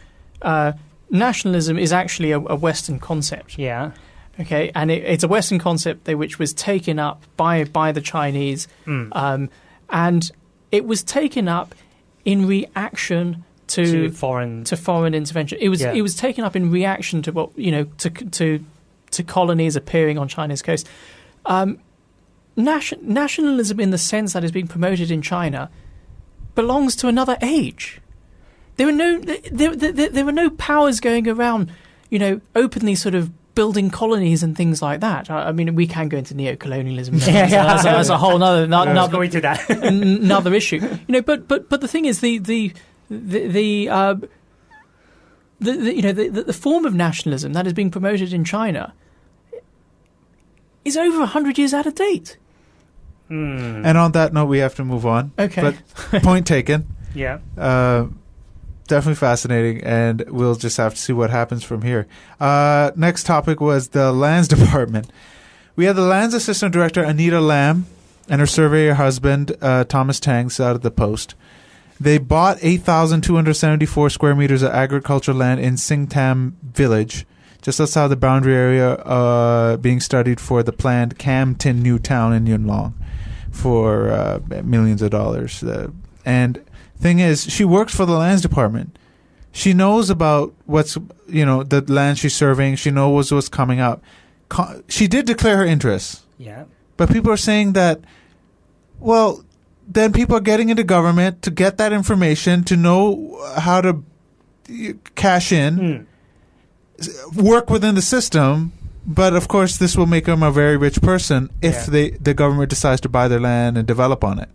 nationalism is actually a Western concept. Yeah. Okay, and it's a Western concept which was taken up by the Chinese, and it was taken up in reaction to foreign intervention. It was taken up in reaction to what to colonies appearing on China's coast. Nationalism, in the sense that is being promoted in China, belongs to another age. There were no powers going around, openly sort of building colonies and things like that. I mean, we can go into neo-colonialism as a whole another going to that another issue. But the thing is the form of nationalism that is being promoted in China is over 100 years out of date. And on that note, we have to move on. Okay. But point taken. Yeah. Definitely fascinating, and we'll just have to see what happens from here. Next topic was the Lands Department. We had the Lands Assistant Director, Anita Lam, and her surveyor husband, Thomas Tang, out of the Post. They bought 8,274 square meters of agricultural land in Singtam village, just outside the boundary area being studied for the planned Cam Tin New Town in Yunlong for millions of dollars. And thing is, she works for the Lands Department. She knows about what's, the land she's surveying. She knows what's coming up. She did declare her interests. Yeah. But people are saying that, well, then people are getting into government to get that information, to know how to cash in, work within the system. But, of course, this will make them a very rich person if the government decides to buy their land and develop on it.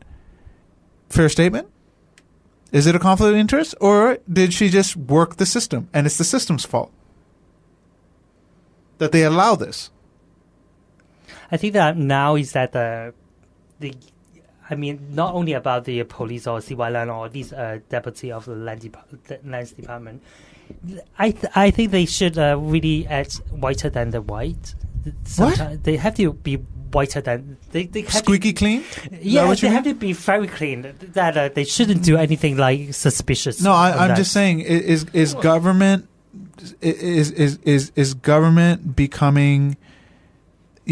Fair statement? Is it a conflict of interest, or did she just work the system, and it's the system's fault that they allow this? I think that now is that not only about the police or CY Land or these deputy of the Lands Department. I think they should really act whiter than the white. What? They have to be whiter than they squeaky clean. Yeah, they have to be very clean. That they shouldn't do anything like suspicious. No, I'm just saying, is government is government becoming?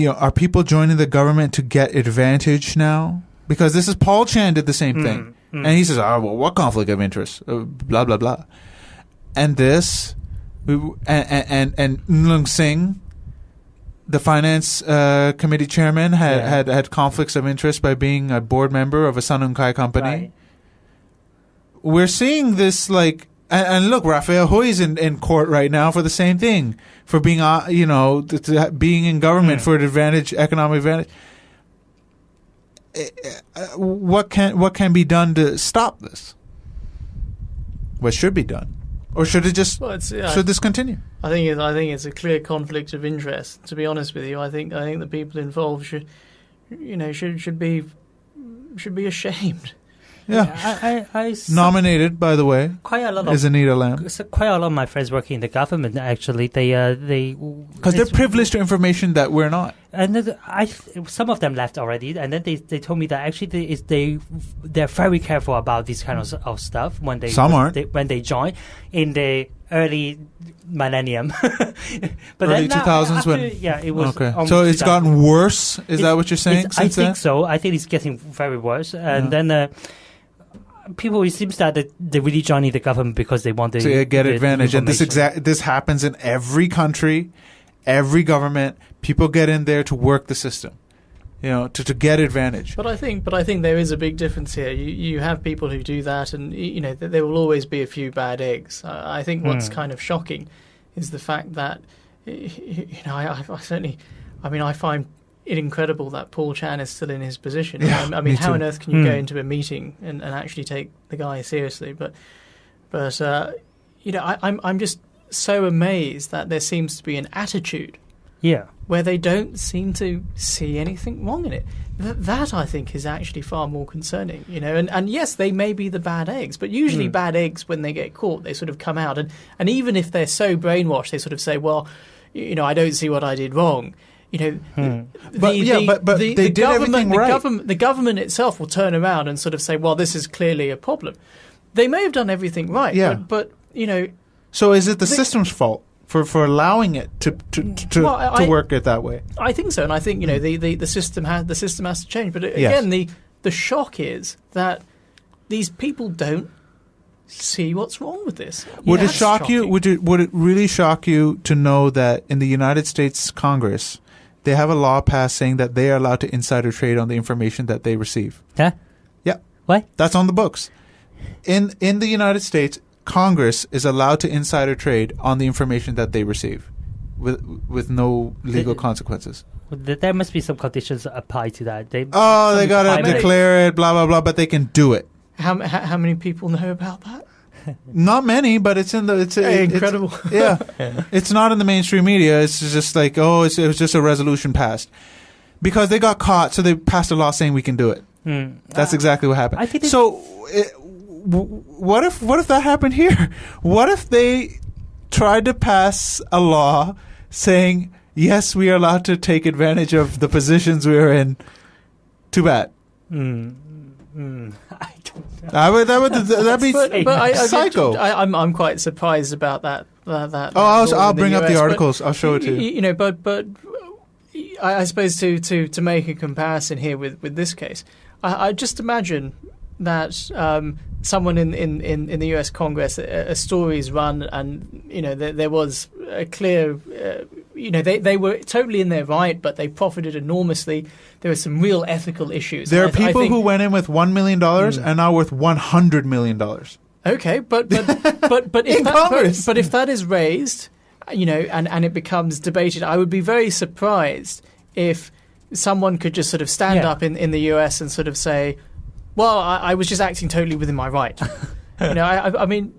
Are people joining the government to get advantage now? Because this is Paul Chan did the same thing, and he says, "Oh, well, what conflict of interest?" Blah blah blah, and this, and Lung Sing, the finance committee chairman, had conflicts of interest by being a board member of a Sun Un Kai company. Right. We're seeing this and look, Raphael Hoy's in court right now for the same thing, for being being in government for an advantage, economic advantage. What can be done to stop this? What should be done? Or should it just should this continue? I think it's a clear conflict of interest. To be honest with you, I think the people involved should be should be ashamed. Yeah. I Nominated, by the way, quite a lot of is Anita Lam. quite a lot of my friends working in the government actually they Because they're privileged to information that we're not. and then some of them left already, and then they told me that actually they're very careful about this kind of stuff when Some aren't. when they join in the early millennium. But Early then 2000s when it was okay. almost So it's 2000. gotten worse. Is that what you're saying? I Since then? think so. I think it's getting very worse, and then. People, it seems that they're really joining the government because they want to get advantage, and information. this happens in every country, every government. People get in there to work the system, to get advantage. But I think there is a big difference here. You have people who do that, and there will always be a few bad eggs. I think what's kind of shocking is the fact that I find it incredible that Paul Chan is still in his position. Yeah, I mean, me how too. on earth can you go into a meeting and actually take the guy seriously? But I'm just so amazed that there seems to be an attitude where they don't seem to see anything wrong in it. That I think is actually far more concerning, And yes, they may be the bad eggs, but usually bad eggs, when they get caught, they sort of come out, and even if they're so brainwashed, they sort of say, "Well, I don't see what I did wrong." But they did everything right. The government itself will turn around and sort of say, "Well, this is clearly a problem." They may have done everything right, but So is it the system's fault for allowing it to work it that way? I think so, and I think the system has to change. But again, the shock is that these people don't see what's wrong with this. Would it shock you? Would it really shock you to know that in the United States Congress, they have a law passed saying that they are allowed to insider trade on the information that they receive? Huh? Yeah. What? That's on the books. In the United States, Congress is allowed to insider trade on the information that they receive with no legal consequences. There must be some conditions applied to that. They got to declare it, blah, blah, blah, but they can do it. How many people know about that? Not many, but it's in the... incredible. It's not in the mainstream media. It's just like, it was just a resolution passed. Because they got caught, so they passed a law saying we can do it. That's exactly what happened. What if that happened here? What if they tried to pass a law saying, yes, we are allowed to take advantage of the positions we are in? Too bad. I don't know. That'd be psycho. I'm quite surprised about that. I'll bring up the articles. I'll show it to you. But I suppose to make a comparison here with this case, I just imagine that someone in the U.S. Congress, a story is run, and there was a clear. They were totally in their right, but they profited enormously. There were some real ethical issues. There are people who went in with $1 million and now worth $100 million. Okay, but if that is raised, and it becomes debated, I would be very surprised if someone could just sort of stand up in the US and sort of say, "Well, I was just acting totally within my right." I mean,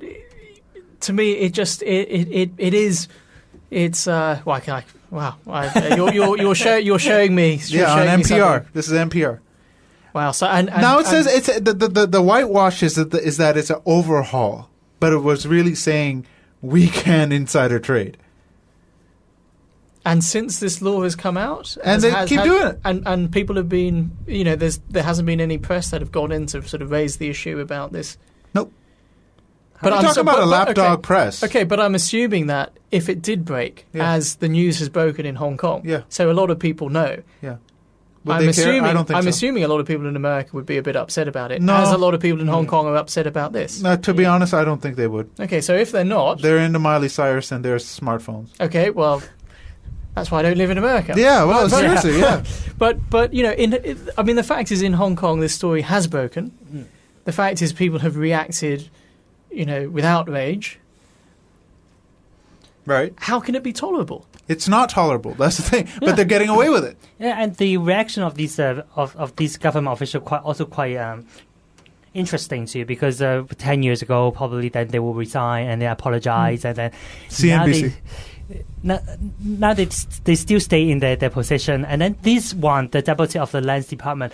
to me, it is. It's wow! You're showing me. On NPR. This is NPR. Wow! So and now it says it's the whitewash is that it's an overhaul, but it was really saying we can insider trade. And since this law has come out, and they keep doing it, and people have been, there hasn't been any press that have gone in to sort of raise the issue about this. Nope. But I'm talking about a lapdog press. Okay, but I'm assuming that if it did break, as the news has broken in Hong Kong, so a lot of people know. Yeah. I'm assuming a lot of people in America would be a bit upset about it, as a lot of people in Hong Kong are upset about this. No, to be honest, I don't think they would. Okay, so if they're not... They're into Miley Cyrus and their smartphones. Okay, well, that's why I don't live in America. Yeah, well, seriously, yeah. But the fact is in Hong Kong this story has broken. The fact is people have reacted, with outrage. Right. How can it be tolerable? It's not tolerable. That's the thing. But they're getting away with it. Yeah, and the reaction of these government officials quite interesting too, because 10 years ago probably then they will resign and they apologize, and then CNBC. Now they still stay in their position, and then this one, the deputy of the lands department,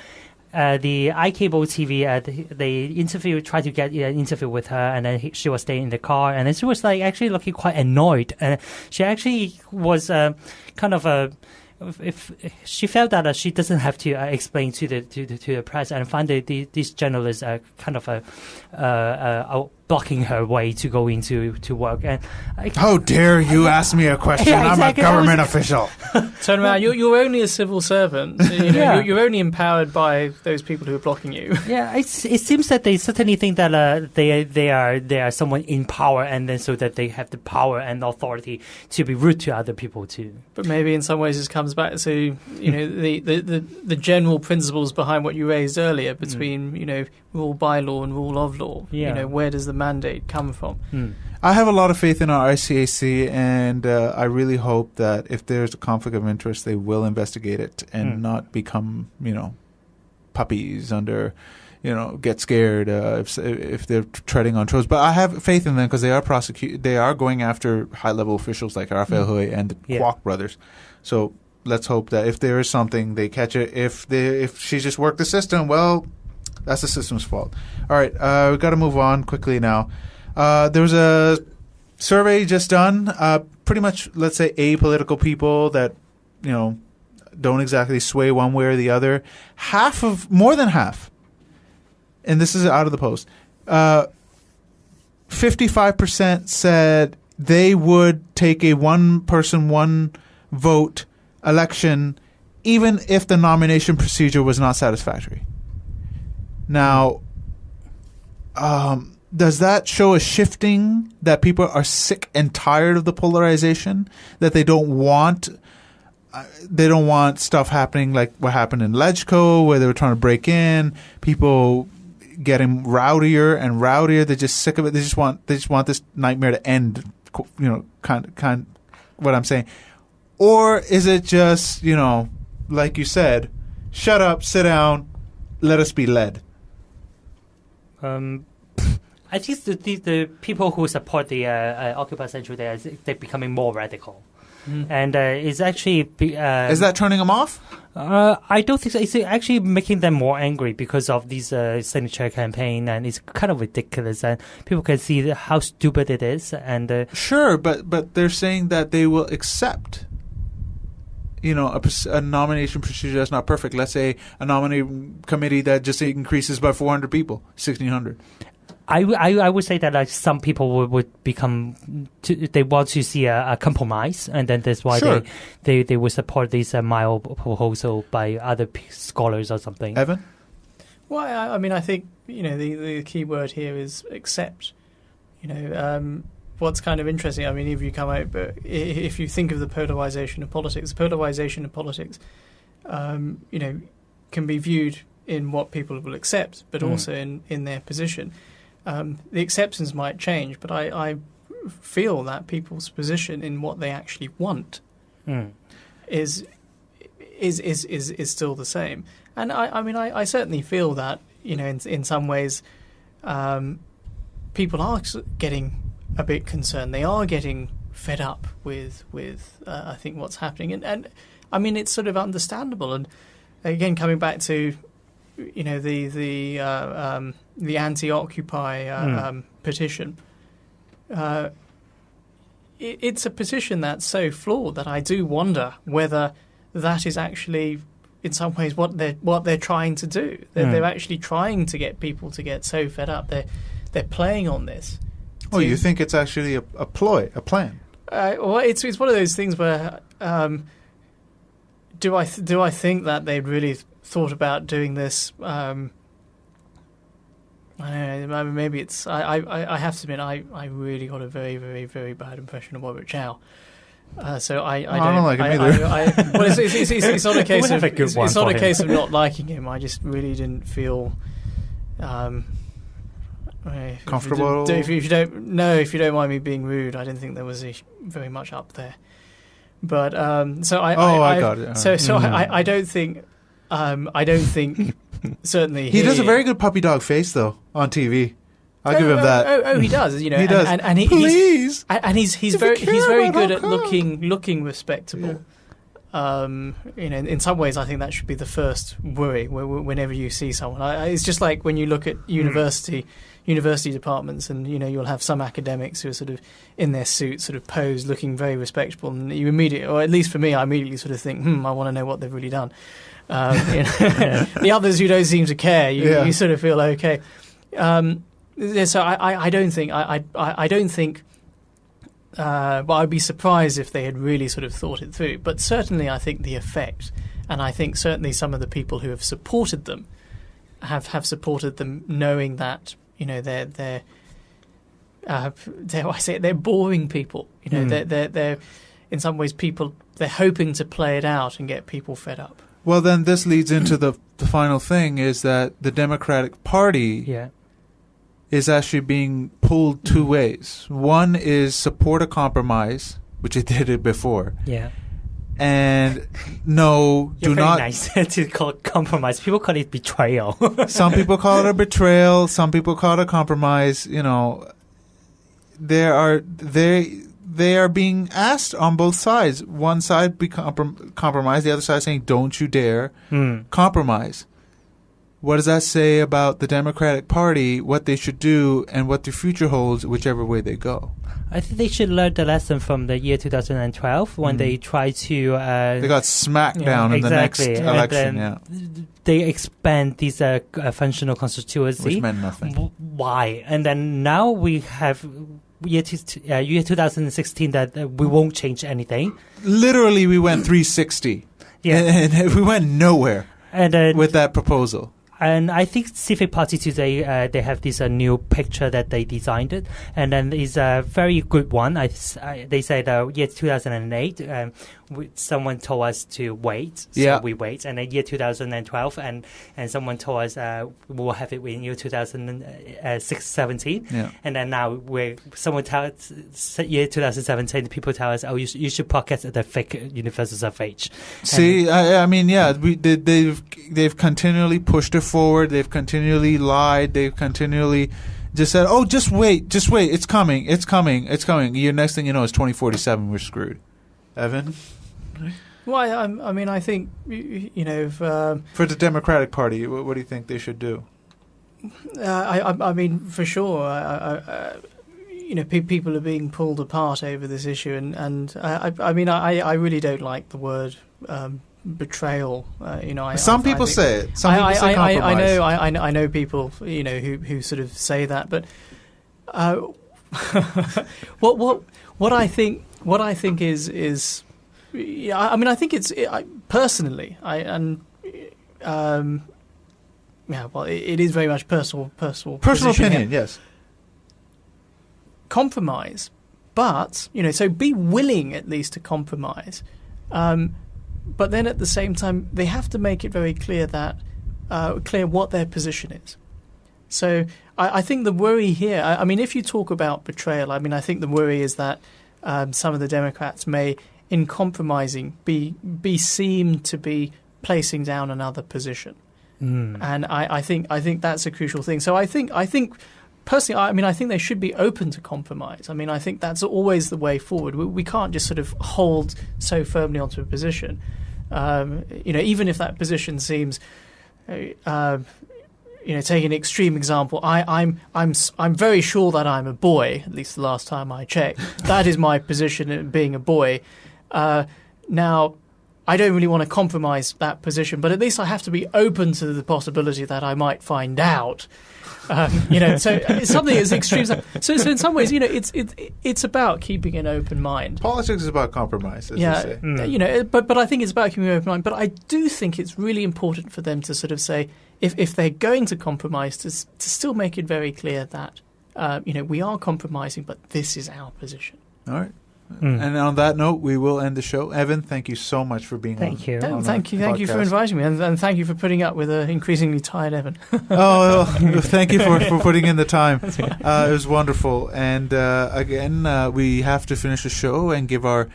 the iCable TV, they tried to get an interview with her, and then she was staying in the car, and then she was like actually looking quite annoyed, and she actually was kind of if she felt that she doesn't have to explain to the press, and find that these journalists are kind of blocking her way to go into work. And how dare you ask me a question? Yeah, exactly. I'm a government official. Turn around. You're only a civil servant. You're only empowered by those people who are blocking you. Yeah, it seems that they certainly think that they are someone in power, and then so that they have the power and authority to be rude to other people too. But maybe in some ways this comes back to the general principles behind what you raised earlier between rule by law and rule of law. Yeah. Where does the mandate come from? I have a lot of faith in our ICAC, and I really hope that if there's a conflict of interest, they will investigate it and not become, puppies under, get scared if they're treading on toes. But I have faith in them because they are They are going after high-level officials like Raphael Hui and the Kwok brothers. So let's hope that if there is something, they catch it. If she just worked the system, well, that's the system's fault. All right, we've got to move on quickly now. There was a survey just done. Pretty much, let's say, apolitical people that, don't exactly sway one way or the other. More than half, and this is out of the Post, 55% said they would take a one-person, one-vote election even if the nomination procedure was not satisfactory. Now, does that show a shifting that people are sick and tired of the polarization, that they don't want stuff happening like what happened in Legco, where they were trying to break in, people getting rowdier and rowdier? They're just sick of it. They just want this nightmare to end. Kind what I'm saying. Or is it just, like you said, shut up, sit down, let us be led? I think the people who support the Occupy Central, they're becoming more radical. And it's actually... is that turning them off? I don't think so. It's actually making them more angry because of this signature campaign, and it's kind of ridiculous, and people can see how stupid it is. And sure, but they're saying that they will accept a nomination procedure that's not perfect. Let's say a nominating committee that just increases by 400 people, 1,600. I would say that some people would become they want to see a compromise, and then that's why sure. they would support this mild proposal by other scholars or something. Evan? Well, I think the key word here is accept. What's kind of interesting, if you come out, but if you think of the polarization of politics, can be viewed in what people will accept, but also in their position. The acceptance might change, but I feel that people's position in what they actually want is still the same. And I certainly feel that in some ways people are getting a bit concerned. They are getting fed up with I think what's happening, and it's sort of understandable. And again, coming back to the anti-Occupy petition. It's a petition that's so flawed that I do wonder whether that is actually, in some ways, what they're trying to do. They're actually trying to get people to get so fed up. They're playing on this. Oh, you think it's actually a ploy, a plan? Well, it's one of those things where do I think that they really thought about doing this? I don't know. Maybe it's. I have to admit, I really got a very, very, very bad impression of Robert Xiao. So I don't like him either. Well, it's not a case of it's not a case of not liking him. I just really didn't feel comfortable. If you don't mind me being rude, I didn't think there was very much up there. But so I got it. So I don't think. Certainly, he does a very good puppy dog face though on TV. I'll give him that. He does. He does. And please. He's very good at looking respectable. In some ways, I think that should be the first worry whenever you see someone. It's just like when you look at university departments, and you'll have some academics who are sort of in their suits, sort of posed, looking very respectable, and you immediately, or at least for me, I immediately sort of think, I want to know what they've really done. The others who don't seem to care, you sort of feel okay. So I don't think well, I'd be surprised if they had really sort of thought it through. But certainly, I think the effect, and I think certainly some of the people who have supported them have supported them, knowing that they're boring people. They're in some ways people. They're hoping to play it out and get people fed up. Well, then this leads into the final thing, is that the Democratic Party is actually being pulled two ways. One is support a compromise, which it did it before. Yeah. And no, You're do very not. nice to call it compromise. People call it betrayal. Some people call it a betrayal. Some people call it a compromise. They are being asked on both sides. One side be compromise. The other side saying, "Don't you dare compromise." What does that say about the Democratic Party, what they should do, and what the future holds, whichever way they go? I think they should learn the lesson from the year 2012 when they tried to... they got smacked down in the next election. They expand this functional constituency. Which meant nothing. Why? And then now we have... year 2016 that we won't change anything. Literally, we went 360. And we went nowhere with that proposal. And I think civic party today, they have this new picture that they designed it, and then it's a very good one. They said year 2008, someone told us to wait, so we wait. And then year 2012, and someone told us we'll have it in year 2017. And then now someone tells year 2017, people tell us, you should pocket the fake universal suffrage. See, they've continually pushed it forward. They've continually lied. They've continually just said, "Oh, just wait, it's coming. Your next thing you know is 2047. We're screwed." Evan? Well, I think for the Democratic Party, what do you think they should do? I mean, for sure, people are being pulled apart over this issue, and I really don't like the word betrayal. Some people say it. Some people say compromise. I know people who sort of say that, but what I think is I think it's personally it is very much personal opinion. Yes, compromise, but so be willing at least to compromise. But then at the same time, they have to make it very clear clear what their position is. So I think the worry here, if you talk about betrayal, I think the worry is that some of the Democrats may, in compromising, be seen to be placing down another position. And I think that's a crucial thing. So I think personally, I think they should be open to compromise. I think that's always the way forward. We can't just sort of hold so firmly onto a position. Even if that position seems, take an extreme example. I'm very sure that I'm a boy. At least the last time I checked, that is my position in being a boy. Now, I don't really want to compromise that position, but at least I have to be open to the possibility that I might find out. So it's something as extreme. So in some ways, it's about keeping an open mind. Politics is about compromise, as you say. But I think it's about keeping an open mind. But I do think it's really important for them to sort of say, if they're going to compromise, to still make it very clear that we are compromising, but this is our position. All right. And on that note, we will end the show. Evan, thank you so much for being on. Thank you for inviting me, and thank you for putting up with an increasingly tired Evan. Thank you for putting in the time. It was wonderful. And again, we have to finish the show and give our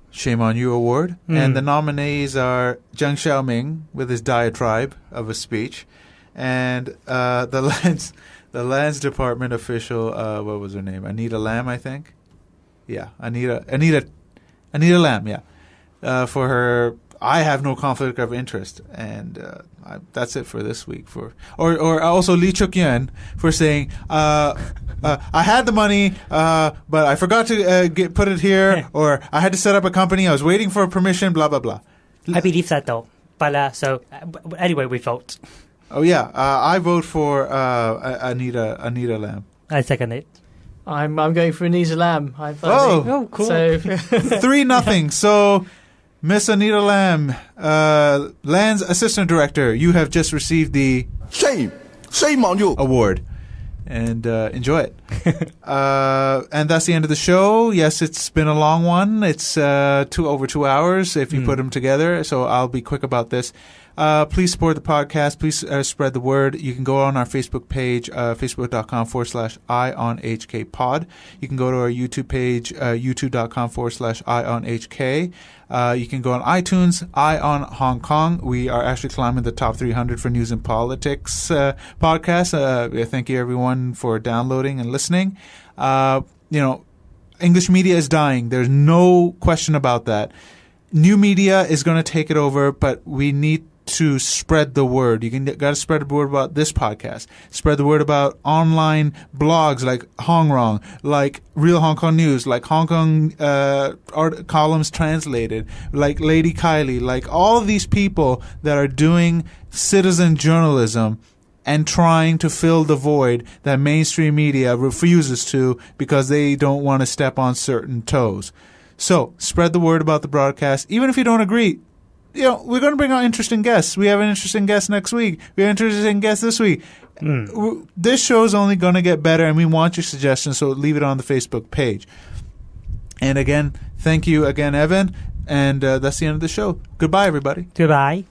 Shame on You award. And the nominees are Zhang Xiaoming with his diatribe of a speech, and the lands department official. What was her name? Anita Lam, I think. Yeah, Anita Lam, yeah. for her. I have no conflict of interest, and that's it for this week. Or also Lee Chuk-yeon for saying, I had the money, but I forgot to put it here, or I had to set up a company. I was waiting for permission. Blah blah blah. I believe that though. But anyway, we vote. Oh yeah, I vote for Anita Lam. I second it. I'm going for Anita Lam. Oh, cool. So 3-0. So, Miss Anita Lam, Land's Assistant Director, you have just received the Shame on you award. And enjoy it. And that's the end of the show. Yes, it's been a long one. It's over 2 hours if you put them together. So I'll be quick about this. Please support the podcast. Please spread the word. You can go on our Facebook page, facebook.com/IOnHKpod. You can go to our YouTube page, youtube.com/IOnHK. You can go on iTunes, Eye on Hong Kong. We are actually climbing the top 300 for news and politics podcast. Thank you, everyone, for downloading and listening. English media is dying. There's no question about that. New media is going to take it over, but we need to spread the word. You got to spread the word about this podcast. Spread the word about online blogs like Hongrong, like Real Hong Kong News, like Hong Kong columns translated, like Lady Kylie, like all of these people that are doing citizen journalism and trying to fill the void that mainstream media refuses to because they don't want to step on certain toes. So spread the word about the broadcast, even if you don't agree. We're going to bring out interesting guests. We have an interesting guest next week. We have an interesting guest this week. This show is only going to get better, and we want your suggestions, so leave it on the Facebook page. And again, thank you again, Evan. And that's the end of the show. Goodbye, everybody. Goodbye.